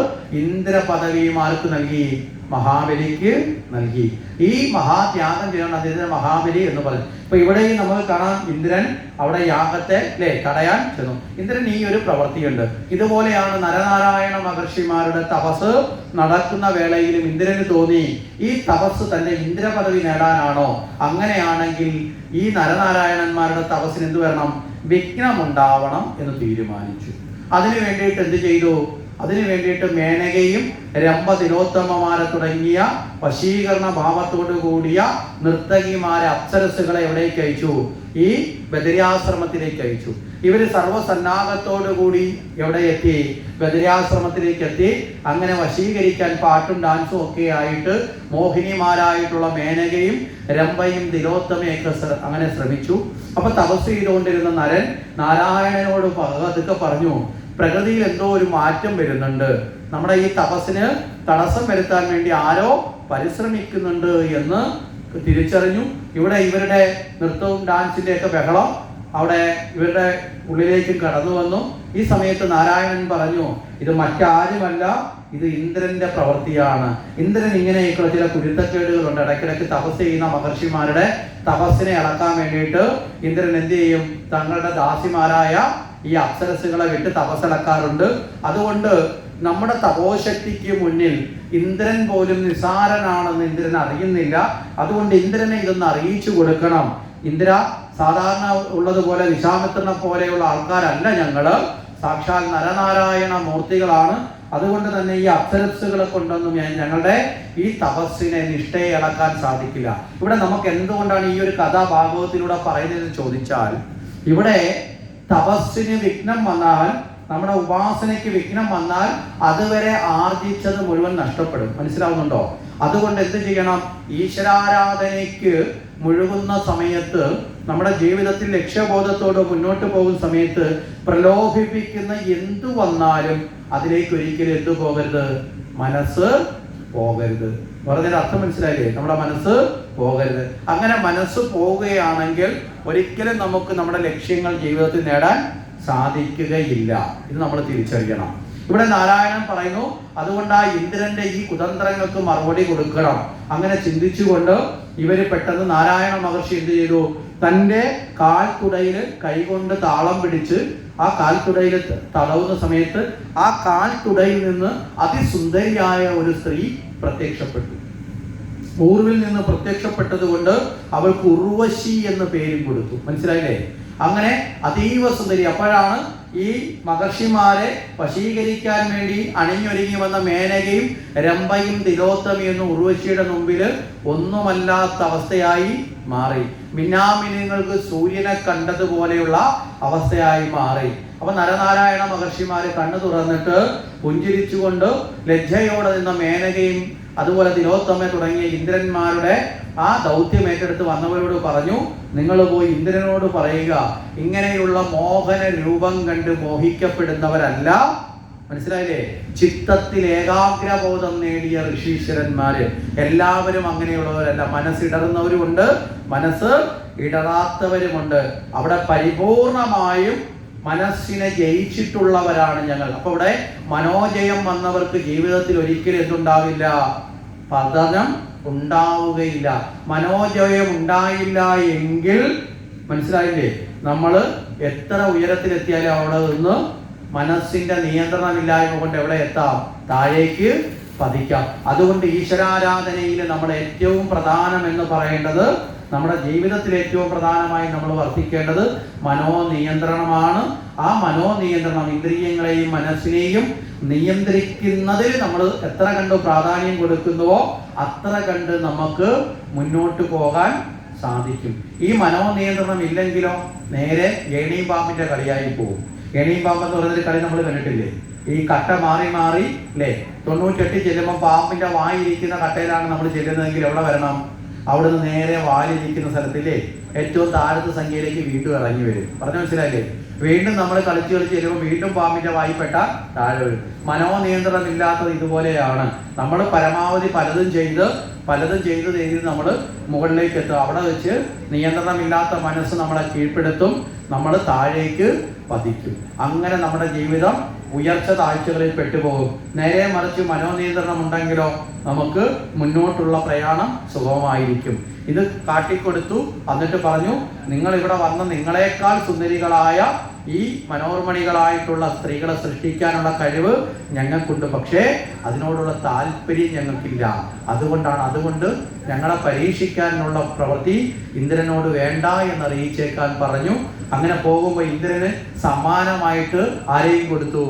ഇന്ദ്ര പദവിയും ആർക്ക് നൽകി? മഹാബലിക്ക് നൽകി. ഈ മഹാത്യാഗം ചെയ്യണം അദ്ദേഹത്തിന് മഹാബലി എന്ന് പറഞ്ഞു. ഇപ്പൊ ഇവിടെയും നമുക്ക് കാണാം, ഇന്ദ്രൻ അവിടെ യാഗത്തെ തടയാൻ ചെന്നു. ഇന്ദ്രൻ ഈ ഒരു പ്രവൃത്തിയുണ്ട്. ഇതുപോലെയാണ് നരനാരായണ മഹർഷിമാരുടെ തപസ് നടക്കുന്ന വേളയിലും ഇന്ദ്രന് തോന്നി ഈ തപസ് തന്റെ ഇന്ദ്ര പദവി നേടാനാണോ? അങ്ങനെയാണെങ്കിൽ ഈ നരനാരായണന്മാരുടെ തപസ്സിന് എന്ത് വരണം? വിഘ്നമുണ്ടാവണം എന്ന് തീരുമാനിച്ചു. അതിനു വേണ്ടിയിട്ട് എന്ത് ചെയ്തു? അതിനു വേണ്ടിയിട്ട് മേനകയും രംഭ തിലോത്തമമാരെ തുടങ്ങിയ വശീകരണ ഭാവത്തോടു കൂടിയ നർത്തകിമാരെ, അപ്സരസുകളെ എവിടേക്ക് അയച്ചു? ഈ ബദരിയാശ്രമത്തിലേക്ക് അയച്ചു. ഇവര് സർവ്വസന്നാഹത്തോടു കൂടി എവിടെ എത്തി? ബദരിയാശ്രമത്തിലേക്ക് എത്തി. അങ്ങനെ വശീകരിക്കാൻ പാട്ടും ഡാൻസും ഒക്കെ ആയിട്ട് മോഹിനിമാരായിട്ടുള്ള മേനകയും രംഭയും തിലോത്തമയൊക്കെ അങ്ങനെ ശ്രമിച്ചു. അപ്പൊ തപസ് ചെയ്തുകൊണ്ടിരുന്ന നരൻ നാരായണനോട് അതൊക്കെ പറഞ്ഞു, പ്രകൃതിയിൽ എന്തോ ഒരു മാറ്റം വരുന്നുണ്ട്, നമ്മുടെ ഈ തപസ്സിന് തടസ്സം വരുത്താൻ വേണ്ടി ആരോ പരിശ്രമിക്കുന്നുണ്ട് എന്ന് തിരിച്ചറിഞ്ഞു. ഇവിടെ ഇവരുടെ നൃത്തവും ഡാൻസിന്റെ ഒക്കെ ബഹളം അവിടെ ഇവരുടെ ഉള്ളിലേക്ക് കടന്നു വന്നു. ഈ സമയത്ത് നാരായണൻ പറഞ്ഞു, ഇത് മറ്റാരുമല്ല, ഇത് ഇന്ദ്രന്റെ പ്രവൃത്തിയാണ്. ഇന്ദ്രൻ ഇങ്ങനെയൊക്കെയുള്ള ചില കുരുത്തക്കേടുകളുണ്ട്. ഇടയ്ക്കിടയ്ക്ക് തപസ് ചെയ്യുന്ന മഹർഷിമാരുടെ തപസ്സിനെ അളക്കാൻ വേണ്ടിയിട്ട് ഇന്ദ്രൻ എന്ത് ചെയ്യും? തങ്ങളുടെ ദാസിമാരായ ഈ അപ്സരസുകളെ വിട്ട് തപസ്സലക്കാറുണ്ട്. അതുകൊണ്ട് നമ്മുടെ തപോശക്തിക്ക് മുന്നിൽ ഇന്ദ്രൻ പോലും നിസാരനാണെന്ന് ഇന്ദ്രൻ അറിയുന്നില്ല. അതുകൊണ്ട് ഇന്ദ്രനെ ഇതൊന്ന് അറിയിച്ചു കൊടുക്കണം. ഇന്ദ്ര, സാധാരണ ഉള്ളതുപോലെ വിശ്വാമിത്രനെ പോലെയുള്ള ആൾക്കാരല്ല ഞങ്ങള്, സാക്ഷാൽ നരനാരായണ മൂർത്തികളാണ്. അതുകൊണ്ട് തന്നെ ഈ അപ്സരസുകളെ കൊണ്ടൊന്നും ഞങ്ങളുടെ ഈ തപസ്സിനെ നിഷ്ഠയെ അളക്കാൻ സാധിക്കില്ല. ഇവിടെ നമുക്ക് എന്തുകൊണ്ടാണ് ഈ ഒരു കഥ ഭാഗവതത്തിലൂടെ പറയുന്നതെന്ന് ചോദിച്ചാൽ, ഇവിടെ തപസ്സിന് വിഘ്നം വന്നാൽ, നമ്മുടെ ഉപാസനയ്ക്ക് വിഘ്നം വന്നാൽ അതുവരെ ആർജിച്ചത് മുഴുവൻ നഷ്ടപ്പെടും. മനസ്സിലാവുന്നുണ്ടോ? അതുകൊണ്ട് എന്ത് ചെയ്യണം? ഈശ്വരാരാധനയ്ക്ക് മുഴുകുന്ന സമയത്ത്, നമ്മുടെ ജീവിതത്തിൽ ലക്ഷ്യബോധത്തോട് മുന്നോട്ട് പോകുന്ന സമയത്ത് പ്രലോഭിപ്പിക്കുന്ന എന്തു വന്നാലും അതിലേക്ക് ഒരിക്കലും എന്തു പോകരുത്? മനസ്സ് പോകരുത്. പറഞ്ഞതിന്റെ അർത്ഥം മനസ്സിലായില്ലേ? നമ്മുടെ മനസ്സ് പോകരുത്. അങ്ങനെ മനസ്സ് പോവുകയാണെങ്കിൽ ഒരിക്കലും നമുക്ക് നമ്മുടെ ലക്ഷ്യങ്ങൾ ജീവിതത്തിൽ നേടാൻ സാധിക്കുകയില്ല. ഇത് നമ്മൾ തിരിച്ചറിയണം. ഇവിടെ നാരായണൻ പറയുന്നു, അതുകൊണ്ട് ആ ഇന്ദ്രന്റെ ഈ കുതന്ത്രങ്ങൾക്ക് മറുപടി കൊടുക്കണം. അങ്ങനെ ചിന്തിച്ചുകൊണ്ട് ഇവര് പെട്ടെന്ന് നാരായണ മഹർഷി എന്ത് ചെയ്തു, തൻ്റെ കാൽത്തുടയിൽ കൈകൊണ്ട് താളം പിടിച്ച് ആ കാൽത്തുടയിൽ തടവുന്ന സമയത്ത് ആ കാൽത്തുടയിൽ നിന്ന് അതിസുന്ദരിയായ ഒരു സ്ത്രീ പ്രത്യക്ഷപ്പെട്ടു. ഊർവിൽ നിന്ന് പ്രത്യക്ഷപ്പെട്ടത് കൊണ്ട് അവൾക്ക് ഉർവശി എന്ന പേരും കൊടുത്തു. മനസ്സിലായില്ലേ? അങ്ങനെ അതീവ സുന്ദരി. അപ്പോഴാണ് ഈ മഹർഷിമാരെ വശീകരിക്കാൻ വേണ്ടി അണിഞ്ഞൊരുങ്ങി വന്ന മേനകയും രംഭയും തിലോത്തമയൊന്നും ഉർവശിയുടെ മുമ്പിൽ ഒന്നുമല്ലാത്ത അവസ്ഥയായി മാറി. മിന്നാമിനുങ്ങൾക്ക് സൂര്യനെ കണ്ടതുപോലെയുള്ള അവസ്ഥയായി മാറി. അപ്പൊ നരനാരായണ മഹർഷിമാര് കണ്ണു തുറന്നിട്ട് പുഞ്ചിരിച്ചുകൊണ്ട് ലജ്ജയോടെ നിന്ന മേനകയും അതുപോലെ തിലോത്തമ തുടങ്ങിയ ഇന്ദ്രന്മാരുടെ ആ ദൗത്യം ഏറ്റെടുത്ത് വന്നവരോട് പറഞ്ഞു, നിങ്ങൾ പോയി ഇന്ദ്രനോട് പറയുക, ഇങ്ങനെയുള്ള മോഹന രൂപം കണ്ട് മോഹിക്കപ്പെടുന്നവരല്ല, മനസ്സിലായില്ലേ, ചിത്തത്തിൽ ഏകാഗ്രബോധം നേടിയ ഋഷീശ്വരന്മാര് എല്ലാവരും അങ്ങനെയുള്ളവരല്ല. മനസ്സിടറുന്നവരുമുണ്ട്, മനസ്സ് ഇടറാത്തവരുമുണ്ട്. അവിടെ പരിപൂർണമായും മനസ്സിനെ ജയിച്ചിട്ടുള്ളവരാണ് ഞങ്ങൾ. അപ്പൊ ഇവിടെ മനോജയം വന്നവർക്ക് ജീവിതത്തിൽ ഒരിക്കലും എന്തുണ്ടാവില്ല, പതനം ഉണ്ടാവുകയില്ല. മനോജയം ഉണ്ടായില്ല എങ്കിൽ മനസ്സിലായില്ലേ, നമ്മൾ എത്ര ഉയരത്തിലെത്തിയാലും അവിടെ നിന്ന് മനസ്സിന്റെ നിയന്ത്രണമില്ലായ്മ കൊണ്ട് എവിടെ എത്താം, താഴേക്ക് പതിക്കാം. അതുകൊണ്ട് ഈശ്വരാരാധനയിൽ നമ്മൾ ഏറ്റവും പ്രധാനം എന്ന് പറയേണ്ടത്, നമ്മുടെ ജീവിതത്തിൽ ഏറ്റവും പ്രധാനമായി നമ്മൾ വർദ്ധിക്കേണ്ടത് മനോനിയന്ത്രണമാണ്. ആ മനോനിയന്ത്രണം ഇന്ദ്രിയങ്ങളെയും മനസ്സിനെയും നിയന്ത്രിക്കുന്നതിൽ നമ്മൾ എത്ര കണ്ട് പ്രാധാന്യം കൊടുക്കുന്നുവോ അത്ര കണ്ട് നമുക്ക് മുന്നോട്ട് പോകാൻ സാധിക്കും. ഈ മനോനിയന്ത്രണം ഇല്ലെങ്കിലോ നേരെ ഏണിയും പാമ്പിന്റെ കളിയായി പോകും. ഏണിയും പാമ്പെന്ന് പറയുന്നൊരു കളി നമ്മൾ കണ്ടിട്ടില്ലേ? ഈ കട്ട മാറി മാറി അല്ലേ, 98 ചെല്ലുമ്പോൾ പാമ്പിന്റെ വായിരിക്കുന്ന കട്ടയിലാണ് നമ്മൾ ചെല്ലുന്നതെങ്കിൽ എവിടെ വരണം, അവിടുന്ന് നേരെ വാലിരിക്കുന്ന സ്ഥലത്തില്ലേ ഏറ്റവും താഴത്തെ സംഖ്യയിലേക്ക് വീണ്ടും ഇറങ്ങി വരും. പറഞ്ഞു മനസ്സിലായില്ലേ? വീണ്ടും നമ്മൾ കളിച്ച് ചെല്ലുമ്പോൾ വീണ്ടും പാമ്പിന്റെ വായിപ്പെട്ട താഴെ വരും. മനോനിയന്ത്രണം ഇല്ലാത്തത് ഇതുപോലെയാണ്. നമ്മൾ പരമാവധി പലതും ചെയ്ത് നമ്മൾ മുകളിലേക്ക് എത്തും. അവിടെ വെച്ച് നിയന്ത്രണമില്ലാത്ത മനസ്സ് നമ്മളെ കീഴ്പ്പെടുത്തും, നമ്മൾ താഴേക്ക് പതിക്കും. അങ്ങനെ നമ്മുടെ ജീവിതം ഉയർച്ച താഴ്ചകളിൽ പെട്ടുപോകും. നേരെ മറിച്ച് മനോനിയന്ത്രണം ഉണ്ടെങ്കിലോ നമുക്ക് മുന്നോട്ടുള്ള പ്രയാണം സുഗമമായിരിക്കും. ഇത് കാട്ടിക്കൊടുത്തു. എന്നിട്ട് പറഞ്ഞു, നിങ്ങൾ ഇവിടെ വന്ന നിങ്ങളെക്കാൾ സുന്ദരികളായ ഈ മനോർമണികളായിട്ടുള്ള സ്ത്രീകളെ സൃഷ്ടിക്കാനുള്ള കഴിവ് ഞങ്ങൾക്കുണ്ട്, പക്ഷേ അതിനോടുള്ള താല്പര്യം ഞങ്ങൾക്കില്ല. അതുകൊണ്ട് ഞങ്ങളെ പരീക്ഷിക്കാനുള്ള പ്രവൃത്തി ഇന്ദ്രനോട് വേണ്ട എന്നറിയിച്ചേക്കാൻ പറഞ്ഞു. അങ്ങനെ പോകുമ്പോൾ ഇന്ദ്രന് സമ്മാനമായിട്ട് ആരെയും കൊടുത്തു,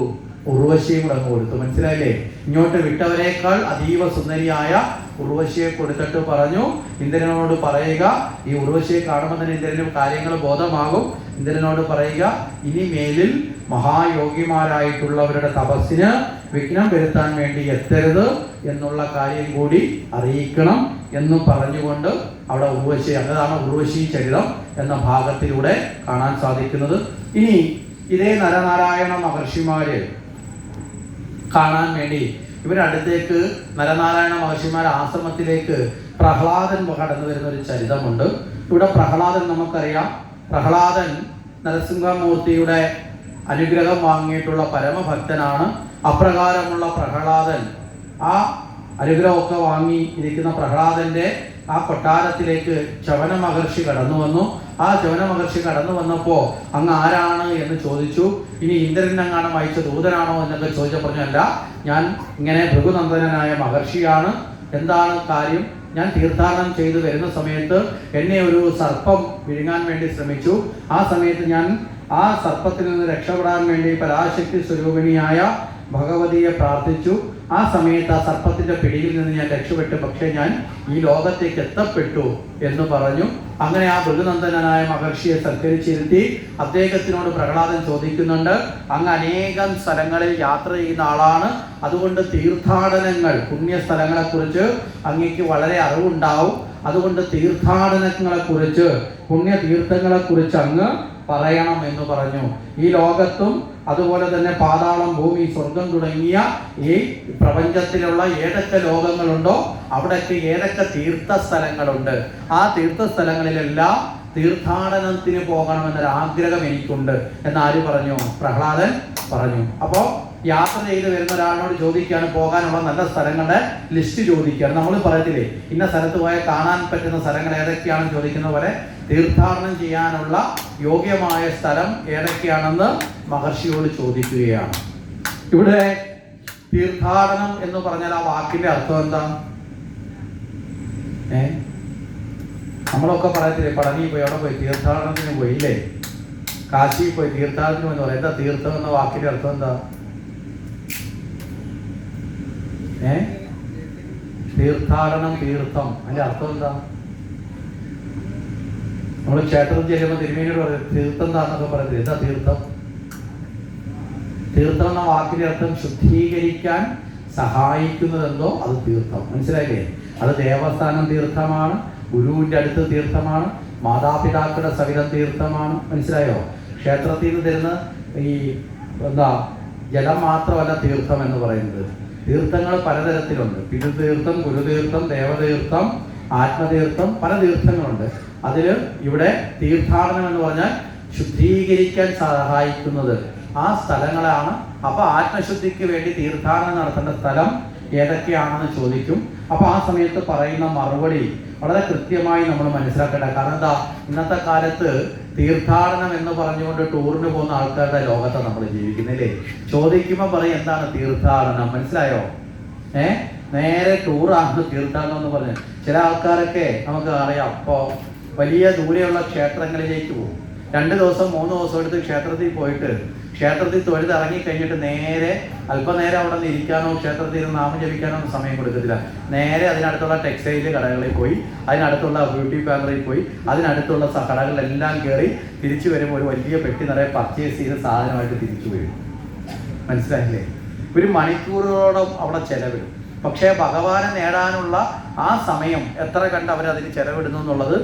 ഉർവശിയും കൂടെ കൊടുത്തു. മനസ്സിലായില്ലേ? ഇങ്ങോട്ട് വിട്ടവരെക്കാൾ അതീവ സുന്ദരിയായ ഉർവശിയെ കൊടുത്തിട്ട് പറഞ്ഞു, ഇന്ദ്രനോട് പറയുക, ഈ ഉർവശിയെ കാണുമ്പോൾ തന്നെ ഇന്ദ്രന് കാര്യങ്ങൾ ബോധമാകും. ഇന്ദ്രനോട് പറയുക, ഇനി മേലിൽ മഹായോഗിമാരായിട്ടുള്ളവരുടെ തപസ്സിന് വിഘ്നം വരുത്താൻ വേണ്ടി എത്തരുത് എന്നുള്ള കാര്യം കൂടി അറിയിക്കണം എന്ന് പറഞ്ഞുകൊണ്ട് അവിടെ ഉർവശി, അതാണ് ഉർവശി ചരിതം എന്ന ഭാഗത്തിലൂടെ കാണാൻ സാധിക്കുന്നത്. ഇനി ഇതേ നരനാരായണ മഹർഷിമാര് കാണാൻ വേണ്ടി ഇവരടുത്തേക്ക് നരനാരായണ മഹർഷിമാരുടെ ആശ്രമത്തിലേക്ക് പ്രഹ്ലാദൻ കടന്നു വരുന്ന ഒരു ചരിതമുണ്ട്. ഇവിടെ പ്രഹ്ലാദൻ നമുക്കറിയാം, പ്രഹ്ലാദൻ നരസിംഹമൂർത്തിയുടെ അനുഗ്രഹം വാങ്ങിയിട്ടുള്ള പരമഭക്തനാണ്. അപ്രകാരമുള്ള പ്രഹ്ലാദൻ, ആ അനുഗ്രഹമൊക്കെ വാങ്ങി ഇരിക്കുന്ന പ്രഹ്ലാദന്റെ ആ കൊട്ടാരത്തിലേക്ക് ചവന മഹർഷി കടന്നു വന്നു. ആ ചവന മഹർഷി കടന്നു വന്നപ്പോൾ അങ്ങ് ആരാണ് എന്ന് ചോദിച്ചു. ഇനി ഇന്ദ്രൻ അങ്ങാണ് അയച്ച ദൂതനാണോ എന്നൊക്കെ ചോദിച്ചപ്പോൾ പറഞ്ഞല്ല, ഞാൻ ഇങ്ങനെ ഭൃഗുനന്ദനായ മഹർഷിയാണ്. എന്താണ് കാര്യം? ഞാൻ തീർത്ഥാടനം ചെയ്തു വരുന്ന സമയത്ത് എന്നെ ഒരു സർപ്പം വിഴുങ്ങാൻ വേണ്ടി ശ്രമിച്ചു. ആ സമയത്ത് ഞാൻ ആ സർപ്പത്തിൽ നിന്ന് രക്ഷപ്പെടാൻ വേണ്ടി പരാശക്തി സ്വരൂപിണിയായ ഭഗവതിയെ പ്രാർത്ഥിച്ചു. ആ സമയത്ത് ആ സർപ്പത്തിന്റെ പിടിയിൽ നിന്ന് ഞാൻ രക്ഷപ്പെട്ടു, പക്ഷേ ഞാൻ ഈ ലോകത്തേക്ക് എത്തപ്പെട്ടു എന്ന് പറഞ്ഞു. അങ്ങനെ ആ ഭൃഗുനന്ദനായ മഹർഷിയെ സൽക്കരിച്ചിരുത്തി അദ്ദേഹത്തിനോട് പ്രഹ്ലാദൻ ചോദിക്കുന്നുണ്ട്, അങ്ങ് അനേകം സ്ഥലങ്ങളിൽ യാത്ര ചെയ്യുന്ന ആളാണ്, അതുകൊണ്ട് തീർത്ഥാടനങ്ങൾ, പുണ്യസ്ഥലങ്ങളെക്കുറിച്ച് അങ്ങേക്ക് വളരെ അറിവുണ്ടാവും. അതുകൊണ്ട് തീർത്ഥാടനങ്ങളെക്കുറിച്ച്, പുണ്യതീർത്ഥങ്ങളെക്കുറിച്ച് അങ്ങ് പറയണം എന്ന് പറഞ്ഞു. ഈ ലോകത്തും അതുപോലെ തന്നെ പാതാളം, ഭൂമി, സ്വർഗം തുടങ്ങിയ ഈ പ്രപഞ്ചത്തിലുള്ള ഏതൊക്കെ ലോകങ്ങളുണ്ടോ അവിടേക്ക് ഏതൊക്കെ തീർത്ഥസ്ഥലങ്ങളുണ്ട്, ആ തീർത്ഥസ്ഥലങ്ങളിലെല്ലാം തീർത്ഥാടനത്തിന് പോകണമെന്നൊരു ആഗ്രഹം എനിക്കുണ്ട് എന്നാര് പറഞ്ഞു? പ്രഹ്ലാദൻ പറഞ്ഞു. അപ്പോൾ യാത്ര ചെയ്ത് വരുന്ന ഒരാളിനോട് ചോദിക്കുകയാണ്, പോകാനുള്ള നല്ല സ്ഥലങ്ങളുടെ ലിസ്റ്റ് ചോദിക്കുകയാണ്. നമ്മൾ പറയത്തില്ലേ, ഇന്ന സ്ഥലത്ത് പോയാൽ കാണാൻ പറ്റുന്ന സ്ഥലങ്ങൾ ഏതൊക്കെയാണെന്ന് ചോദിക്കുന്ന പോലെ തീർത്ഥാടനം ചെയ്യാനുള്ള യോഗ്യമായ സ്ഥലം ഏതൊക്കെയാണെന്ന് മഹർഷിയോട് ചോദിക്കുകയാണ്. ഇവിടെ തീർത്ഥാടനം എന്ന് പറഞ്ഞാൽ ആ വാക്കിന്റെ അർത്ഥം എന്താ? നമ്മളൊക്കെ പറയത്തില്ലേ, പളനി പോയി, അവിടെ പോയി തീർത്ഥാടനത്തിന് പോയി ഇല്ലേ, കാശിയിൽ പോയി തീർത്ഥാടനത്തിന് എന്ന് പറയാം. എന്താ തീർത്ഥം എന്ന വാക്കിന്റെ അർത്ഥം എന്താ? തീർത്ഥാടനം, തീർത്ഥം, അതിന്റെ അർത്ഥം എന്താ? നമ്മൾ ക്ഷേത്രത്തിൽ ചെല്ലുമ്പോൾ തിരുമേനിയോട് പറയും തീർത്ഥം എന്താന്നൊക്കെ പറയത്തില്ല. എന്താ തീർത്ഥം? തീർത്ഥം എന്ന വാക്കിന്റെ അർത്ഥം ശുദ്ധീകരിക്കാൻ സഹായിക്കുന്നതെന്തോ അത് തീർത്ഥം. മനസ്സിലായില്ലേ? അത് ദേവസ്ഥാനം തീർത്ഥമാണ്, ഗുരുവിന്റെ അടുത്ത് തീർത്ഥമാണ്, മാതാപിതാക്കളുടെ സവിധം തീർത്ഥമാണ്. മനസ്സിലായോ? ക്ഷേത്രത്തിൽ നിന്ന് തരുന്ന ഈ ജലം മാത്രമല്ല തീർത്ഥം എന്ന് പറയുന്നത്. തീർത്ഥങ്ങൾ പലതരത്തിലുണ്ട്. പിതൃതീർത്ഥം, ഗുരുതീർത്ഥം, ദേവതീർത്ഥം, ആത്മതീർത്ഥം, പല തീർത്ഥങ്ങളുണ്ട്. അതിൽ ഇവിടെ തീർത്ഥാടനം എന്ന് പറഞ്ഞാൽ ശുദ്ധീകരിക്കാൻ സഹായിക്കുന്നത് ആ സ്ഥലങ്ങളാണ്. അപ്പൊ ആത്മശുദ്ധിക്ക് വേണ്ടി തീർത്ഥാടനം നടത്തേണ്ട സ്ഥലം ഏതൊക്കെയാണെന്ന് ചോദിക്കും. അപ്പൊ ആ സമയത്ത് പറയുന്ന മറുപടി വളരെ കൃത്യമായി നമ്മൾ മനസ്സിലാക്കേണ്ട. കാരണം എന്താ, ഇന്നത്തെ കാലത്ത് തീർത്ഥാടനം എന്ന് പറഞ്ഞുകൊണ്ട് ടൂറിന് പോകുന്ന ആൾക്കാരുടെ ലോകത്തെ നമ്മൾ ജീവിക്കുന്നില്ലേ. ചോദിക്കുമ്പോൾ പറയും എന്താണ് തീർത്ഥാടനം, മനസ്സിലായോ? നേരെ ടൂറാണ് തീർത്ഥാടനം എന്ന് പറഞ്ഞ്. ചില ആൾക്കാരൊക്കെ നമുക്ക് അറിയാം, ഇപ്പോൾ വലിയ ദൂരെയുള്ള ക്ഷേത്രങ്ങളിലേക്ക് പോകും. 2 ദിവസം 3 ദിവസം എടുത്ത് ക്ഷേത്രത്തിൽ പോയിട്ട് ക്ഷേത്രത്തിൽ തൊഴുത് ഇറങ്ങിക്കഴിഞ്ഞിട്ട് നേരെ അല്പനേരം അവിടെ നിന്ന് ഇരിക്കാനോ ക്ഷേത്രത്തിൽ നിന്ന് നാമം ജപിക്കാനോ ഒന്നും സമയം കൊടുക്കത്തില്ല. നേരെ അതിനടുത്തുള്ള ടെക്സ്റ്റൈൽ കടകളിൽ പോയി, അതിനടുത്തുള്ള ബ്യൂട്ടി പാർലറിൽ പോയി, അതിനടുത്തുള്ള കടകളിലെല്ലാം കയറി തിരിച്ചു വരുമ്പോൾ ഒരു വലിയ പെട്ടി നിറയെ പർച്ചേസ് ചെയ്ത സാധനമായിട്ട് തിരിച്ചു വരും. മനസ്സിലായില്ലേ? ഒരു മണിക്കൂറുകളോളം അവിടെ ചെലവിടും. പക്ഷേ ഭഗവാനെ നേടാനുള്ള ആ സമയം എത്ര കണ്ട് അവരതിന് ചെലവിടുന്നു എന്നുള്ളത്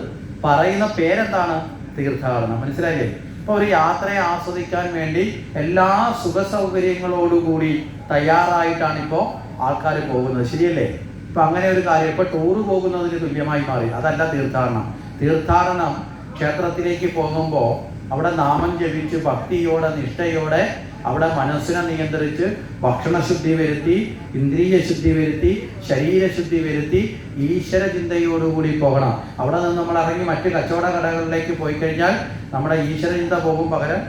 പറയുന്ന പേരെന്താണ്? തീർത്ഥാടനം. മനസ്സിലായില്ലേ? ഇപ്പോൾ ഒരു യാത്രയെ ആസ്വദിക്കാൻ വേണ്ടി എല്ലാ സുഖ സൗകര്യങ്ങളോടുകൂടി തയ്യാറായിട്ടാണ് ഇപ്പോൾ ആൾക്കാർ പോകുന്നത്. ശരിയല്ലേ? ഇപ്പം അങ്ങനെ ഒരു കാര്യം ഇപ്പോൾ ടൂറ് പോകുന്നതിന് തുല്യമായി മാറി. അതല്ല തീർത്ഥാടനം. തീർത്ഥാടനം ക്ഷേത്രത്തിലേക്ക് പോകുമ്പോൾ അവിടെ നാമം ജപിച്ച് ഭക്തിയോടെ നിഷ്ഠയോടെ അവിടെ മനസ്സിനെ നിയന്ത്രിച്ച് ഭക്ഷണശുദ്ധി വരുത്തി, ഇന്ദ്രിയ ശുദ്ധി വരുത്തി, ശരീരശുദ്ധി വരുത്തി, ഈശ്വര ചിന്തയോടുകൂടി പോകണം. അവിടെ നിന്ന് നമ്മൾ ഇറങ്ങി മറ്റ് കച്ചവട കടകളിലേക്ക് പോയി കഴിഞ്ഞാൽ നമ്മുടെ ഈശ്വര ചിന്ത പോകും, പകരം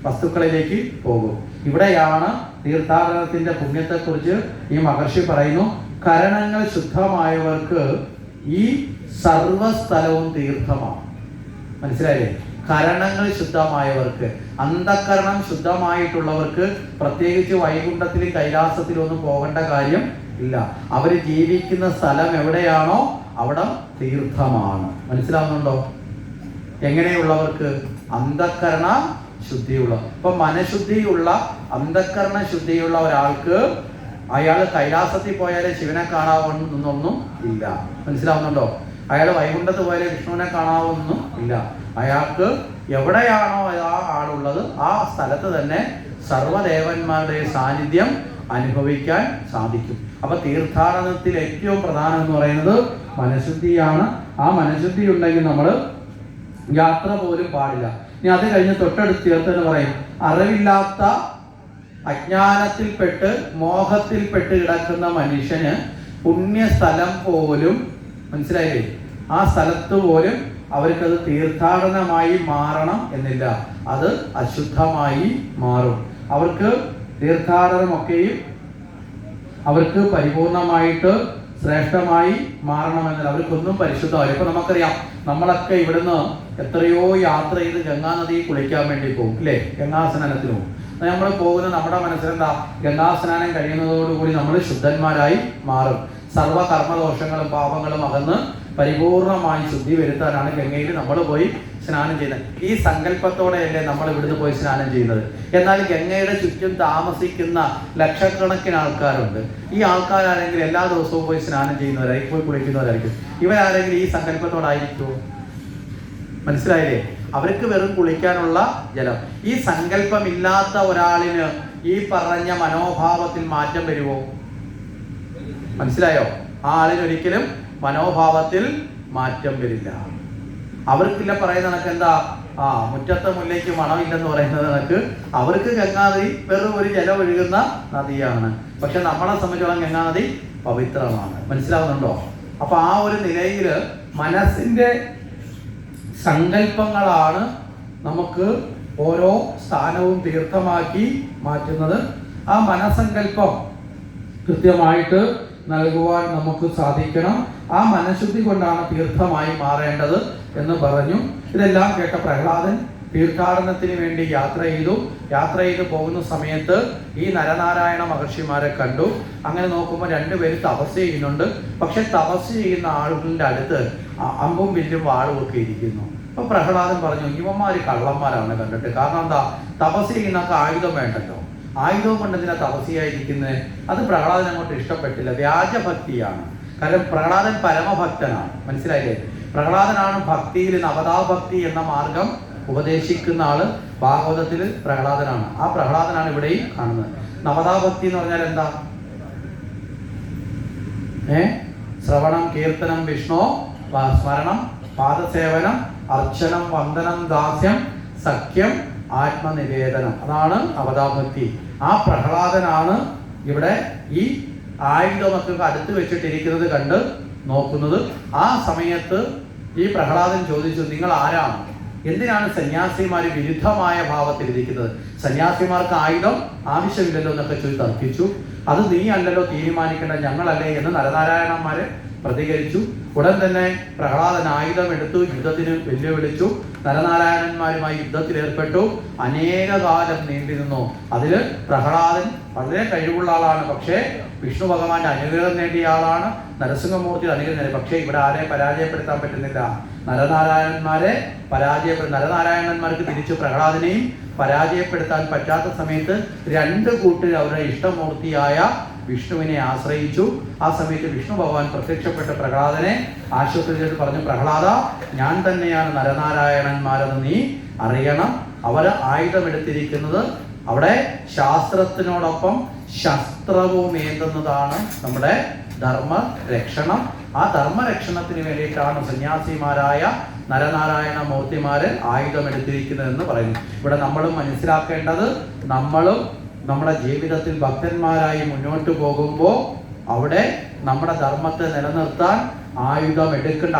വസ്തുക്കളിലേക്ക് പോകും. ഇവിടെയാണ് തീർത്ഥാടനത്തിന്റെ പുണ്യത്തെക്കുറിച്ച് ഈ മഹർഷി പറയുന്നു. കരണങ്ങൾ ശുദ്ധമായവർക്ക് ഈ സർവസ്ഥലവും തീർത്ഥമാണ്. മനസ്സിലായില്ലേ? കരണങ്ങൾ ശുദ്ധമായവർക്ക്, അന്ധകരണം ശുദ്ധമായിട്ടുള്ളവർക്ക് പ്രത്യേകിച്ച് വൈകുണ്ഠത്തിലും കൈലാസത്തിലും ഒന്നും പോകേണ്ട കാര്യം ഇല്ല. അവർ ജീവിക്കുന്ന സ്ഥലം എവിടെയാണോ അവിടെ തീർത്ഥമാണ്. മനസ്സിലാവുന്നുണ്ടോ? എങ്ങനെയുള്ളവർക്ക്? അന്ധകരണ ശുദ്ധിയുള്ള. ഇപ്പൊ മനഃശുദ്ധിയുള്ള അന്ധകരണ ശുദ്ധിയുള്ള ഒരാൾക്ക് അയാൾ കൈലാസത്തിൽ പോയാലേ ശിവനെ കാണാവുന്നൊന്നും ഇല്ല. മനസ്സിലാവുന്നുണ്ടോ? അയാൾ വൈകുണ്ഠത്ത് പോയാലേ വിഷ്ണുവിനെ കാണാവുന്നൊന്നും ഇല്ല. അയാൾക്ക് എവിടെയാണോ ആ ആളുള്ളത് ആ സ്ഥലത്ത് തന്നെ സർവ്വദേവന്മാരുടെ സാന്നിധ്യം അനുഭവിക്കാൻ സാധിക്കും. അപ്പൊ തീർത്ഥാടനത്തിൽ ഏറ്റവും പ്രധാനം എന്ന് പറയുന്നത് മനഃശുദ്ധിയാണ്. ആ മനഃശുദ്ധി ഉണ്ടെങ്കിൽ നമ്മൾ യാത്ര പോലും പാടില്ല. ഇനി അത് കഴിഞ്ഞ് തൊട്ടടുത്ത് ചേർത്ത് പറയും, അറിവില്ലാത്ത അജ്ഞാനത്തിൽപ്പെട്ട് മോഹത്തിൽപ്പെട്ട് കിടക്കുന്ന മനുഷ്യന് പുണ്യസ്ഥലം പോലും, മനസ്സിലായില്ലേ, ആ സ്ഥലത്ത് പോലും അവർക്കത് തീർത്ഥാടനമായി മാറണം എന്നില്ല. അത് അശുദ്ധമായി മാറും. അവർക്ക് തീർത്ഥാടനമൊക്കെയും അവർക്ക് പരിപൂർണമായിട്ട് ശ്രേഷ്ഠമായി മാറണമെന്നില്ല. അവർക്കൊന്നും പരിശുദ്ധമല്ല. ഇപ്പൊ നമുക്കറിയാം, നമ്മളൊക്കെ ഇവിടുന്ന് എത്രയോ യാത്ര ചെയ്ത് ഗംഗാനദിയിൽ കുളിക്കാൻ വേണ്ടി പോകും അല്ലേ, ഗംഗാസ്നാനത്തിന് പോകും. നമ്മൾ പോകുന്ന നമ്മുടെ മനസ്സിലെന്താ, ഗംഗാസ്നാനം കഴിയുന്നതോടുകൂടി നമ്മൾ ശുദ്ധന്മാരായി മാറും. സർവ്വ കർമ്മദോഷങ്ങളും പാപങ്ങളും അകന്ന് പരിപൂർണമായി ശുദ്ധി വരുത്താനാണ് ഗംഗയിൽ നമ്മൾ പോയി സ്നാനം ചെയ്യുന്നത്. ഈ സങ്കല്പത്തോടെയല്ലേ നമ്മൾ ഇവിടുന്ന് പോയി സ്നാനം ചെയ്യുന്നത്. എന്നാൽ ഗംഗയുടെ ചുറ്റും താമസിക്കുന്ന ലക്ഷക്കണക്കിന് ആൾക്കാരുണ്ട്. ഈ ആൾക്കാരാണെങ്കിൽ എല്ലാ ദിവസവും പോയി സ്നാനം ചെയ്യുന്നവരായിരിക്കും, പോയി കുളിക്കുന്നവരായിരിക്കും. ഇവരാരെങ്കിലും ഈ സങ്കല്പത്തോടായിരിക്കുമോ? മനസ്സിലായില്ലേ? അവർക്ക് വെറും കുളിക്കാനുള്ള ജലം. ഈ സങ്കല്പമില്ലാത്ത ഒരാളിന് ഈ പറഞ്ഞ മനോഭാവത്തിൽ മാറ്റം വരുമോ? മനസ്സിലായോ? ആ ആളിനൊരിക്കലും മനോഭാവത്തിൽ മാറ്റം വരില്ല. അവർക്കില്ല പറയുന്ന കണക്ക് എന്താ, മുറ്റത്തെ മുല്ലയ്ക്ക് മണമില്ലെന്ന് പറയുന്നത് കണക്ക് അവർക്ക് ഗംഗാനദി വെറും ഒരു ജലം ഒഴുകുന്ന നദിയാണ്. പക്ഷെ നമ്മളെ സംബന്ധിച്ചോളം ഗംഗാനദി പവിത്രമാണ്. മനസ്സിലാവുന്നുണ്ടോ? അപ്പൊ ആ ഒരു നിലയിൽ മനസ്സിന്റെ സങ്കല്പങ്ങളാണ് നമുക്ക് ഓരോ സ്ഥാനവും തീർത്ഥമാക്കി മാറ്റുന്നത്. ആ മനസ്സങ്കല്പം കൃത്യമായിട്ട് നൽകുവാൻ നമുക്ക് സാധിക്കണം. ആ മനഃശുദ്ധി കൊണ്ടാണ് തീർത്ഥമായി മാറേണ്ടത് എന്ന് പറഞ്ഞു. ഇതെല്ലാം കേട്ട പ്രഹ്ലാദൻ തീർത്ഥാടനത്തിന് വേണ്ടി യാത്ര ചെയ്ത് പോകുന്ന സമയത്ത് ഈ നരനാരായണ മഹർഷിമാരെ കണ്ടു. അങ്ങനെ നോക്കുമ്പോൾ രണ്ടുപേരും തപസ് ചെയ്യുന്നുണ്ട്. പക്ഷെ തപസ് ചെയ്യുന്ന ആളുകളുടെ അടുത്ത് അമ്പും വില്ലും വാളും ഒക്കെ ഇരിക്കുന്നു. അപ്പൊ പ്രഹ്ലാദൻ പറഞ്ഞു, ഇവന്മാര് കള്ളന്മാരാണ് കണ്ടിട്ട്. കാരണം എന്താ, തപസ് ചെയ്യുന്നവർക്ക് ആയുധം വേണ്ടല്ലോ, ആയുധവും കൊണ്ട് എന്തിനാ തപസ്യായിരിക്കുന്നത്? അത് പ്രഹ്ലാദൻ അങ്ങോട്ട് ഇഷ്ടപ്പെട്ടില്ല. വ്യാജഭക്തിയാണ്. കാരണം പ്രഹ്ലാദൻ പരമഭക്തനാണ്. മനസ്സിലായില്ലേ? പ്രഹ്ലാദനാണ് ഭക്തിയിൽ നവതാഭക്തി എന്ന മാർഗം ഉപദേശിക്കുന്ന ആള്. ഭാഗവതത്തിൽ പ്രഹ്ലാദനാണ്. ആ പ്രഹ്ലാദനാണ് ഇവിടെയും കാണുന്നത്. നവതാഭക്തി എന്ന് പറഞ്ഞാൽ എന്താ? ശ്രവണം, കീർത്തനം, വിഷ്ണു സ്മരണം, പാദസേവനം, അർച്ചനം, വന്ദനം, ദാസ്യം, സഖ്യം, ആത്മനിവേദനം. അതാണ് അവതാഭക്തി. ആ പ്രഹ്ലാദനാണ് ഇവിടെ ഈ ആയുധമൊക്കെ അടുത്ത് വെച്ചിട്ടിരിക്കുന്നത് കണ്ട് നോക്കുന്നത്. ആ സമയത്ത് ഈ പ്രഹ്ലാദൻ ചോദിച്ചു, നിങ്ങൾ ആരാണ്? എന്തിനാണ് സന്യാസിമാർ വിരുദ്ധമായ ഭാവത്തിൽ ഇരിക്കുന്നത്? സന്യാസിമാർക്ക് ആയുധം ആവശ്യമില്ലല്ലോ എന്നൊക്കെ ചോദിച്ച് തർക്കിച്ചു. അത് നീ അല്ലല്ലോ തീരുമാനിക്കേണ്ട, ഞങ്ങളല്ലേ എന്ന് നരനാരായണന്മാര് പ്രതികരിച്ചു. ഉടൻ തന്നെ പ്രഹ്ലാദൻ ആയുധം എടുത്തു, യുദ്ധത്തിന് വെല്ലുവിളിച്ചു. നരനാരായണന്മാരുമായി യുദ്ധത്തിലേർപ്പെട്ടു. അനേക കാലം നീണ്ടിരുന്നു. അതിൽ പ്രഹ്ലാദൻ വളരെ കഴിവുള്ള ആളാണ്. പക്ഷേ വിഷ്ണു ഭഗവാന്റെ അനുഗ്രഹം നേടിയ ആളാണ്. നരസിംഹമൂർത്തി അനുഗ്രഹം നേടി. പക്ഷേ ഇവിടെ ആരെ പരാജയപ്പെടുത്താൻ പറ്റുന്നില്ല? നരനാരായണന്മാർക്ക് തിരിച്ചു പ്രഹ്ലാദനെയും പരാജയപ്പെടുത്താൻ പറ്റാത്ത സമയത്ത് രണ്ട് കൂട്ടർ അവരുടെ ഇഷ്ടമൂർത്തിയായ വിഷ്ണുവിനെ ആശ്രയിച്ചു. ആ സമയത്ത് വിഷ്ണു ഭഗവാൻ പ്രത്യക്ഷപ്പെട്ട പ്രഹ്ലാദനെ ആശ്വസിച്ചിട്ട് പറഞ്ഞു, പ്രഹ്ലാദ, ഞാൻ തന്നെയാണ് നരനാരായണന്മാരെന്ന് നീ അറിയണം. അവർ ആയുധമെടുത്തിരിക്കുന്നത് അവിടെ ശാസ്ത്രത്തിനോടൊപ്പം ശസ്ത്രവും ഏന്തുന്നതാണ് നമ്മുടെ ധർമ്മരക്ഷണം. ആ ധർമ്മരക്ഷണത്തിന് വേണ്ടിയിട്ടാണ് സന്യാസിമാരായ നരനാരായണ മൂർത്തിമാര് ആയുധമെടുത്തിരിക്കുന്നതെന്ന് പറയുന്നു. ഇവിടെ നമ്മളും മനസ്സിലാക്കേണ്ടത്, നമ്മളും നമ്മുടെ ജീവിതത്തിൽ ഭക്തന്മാരായി മുന്നോട്ട് പോകുമ്പോൾ അവിടെ നമ്മുടെ ധർമ്മത്തെ നിലനിർത്താൻ ആയുധം എടുക്കേണ്ട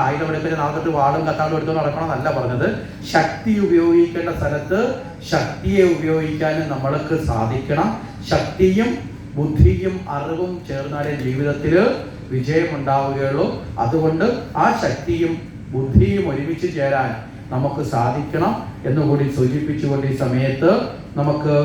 നാളത്തെ വാളും കത്താളും എടുത്തു നടക്കണം എന്നല്ല പറഞ്ഞത്. ശക്തി ഉപയോഗിക്കേണ്ട സ്ഥലത്ത് ശക്തിയെ ഉപയോഗിക്കാനും നമ്മൾക്ക് സാധിക്കണം. ശക്തിയും ബുദ്ധിയും അറിവും ചേർന്നാലേ ജീവിതത്തിൽ വിജയമുണ്ടാവുകയുള്ളൂ. അതുകൊണ്ട് ആ ശക്തിയും ബുദ്ധിയും ഒരുമിച്ച് ചേരാൻ നമുക്ക് സാധിക്കണം എന്നുകൂടി സൂചിപ്പിച്ചുകൊണ്ട് ഈ സമയത്ത് നമുക്ക്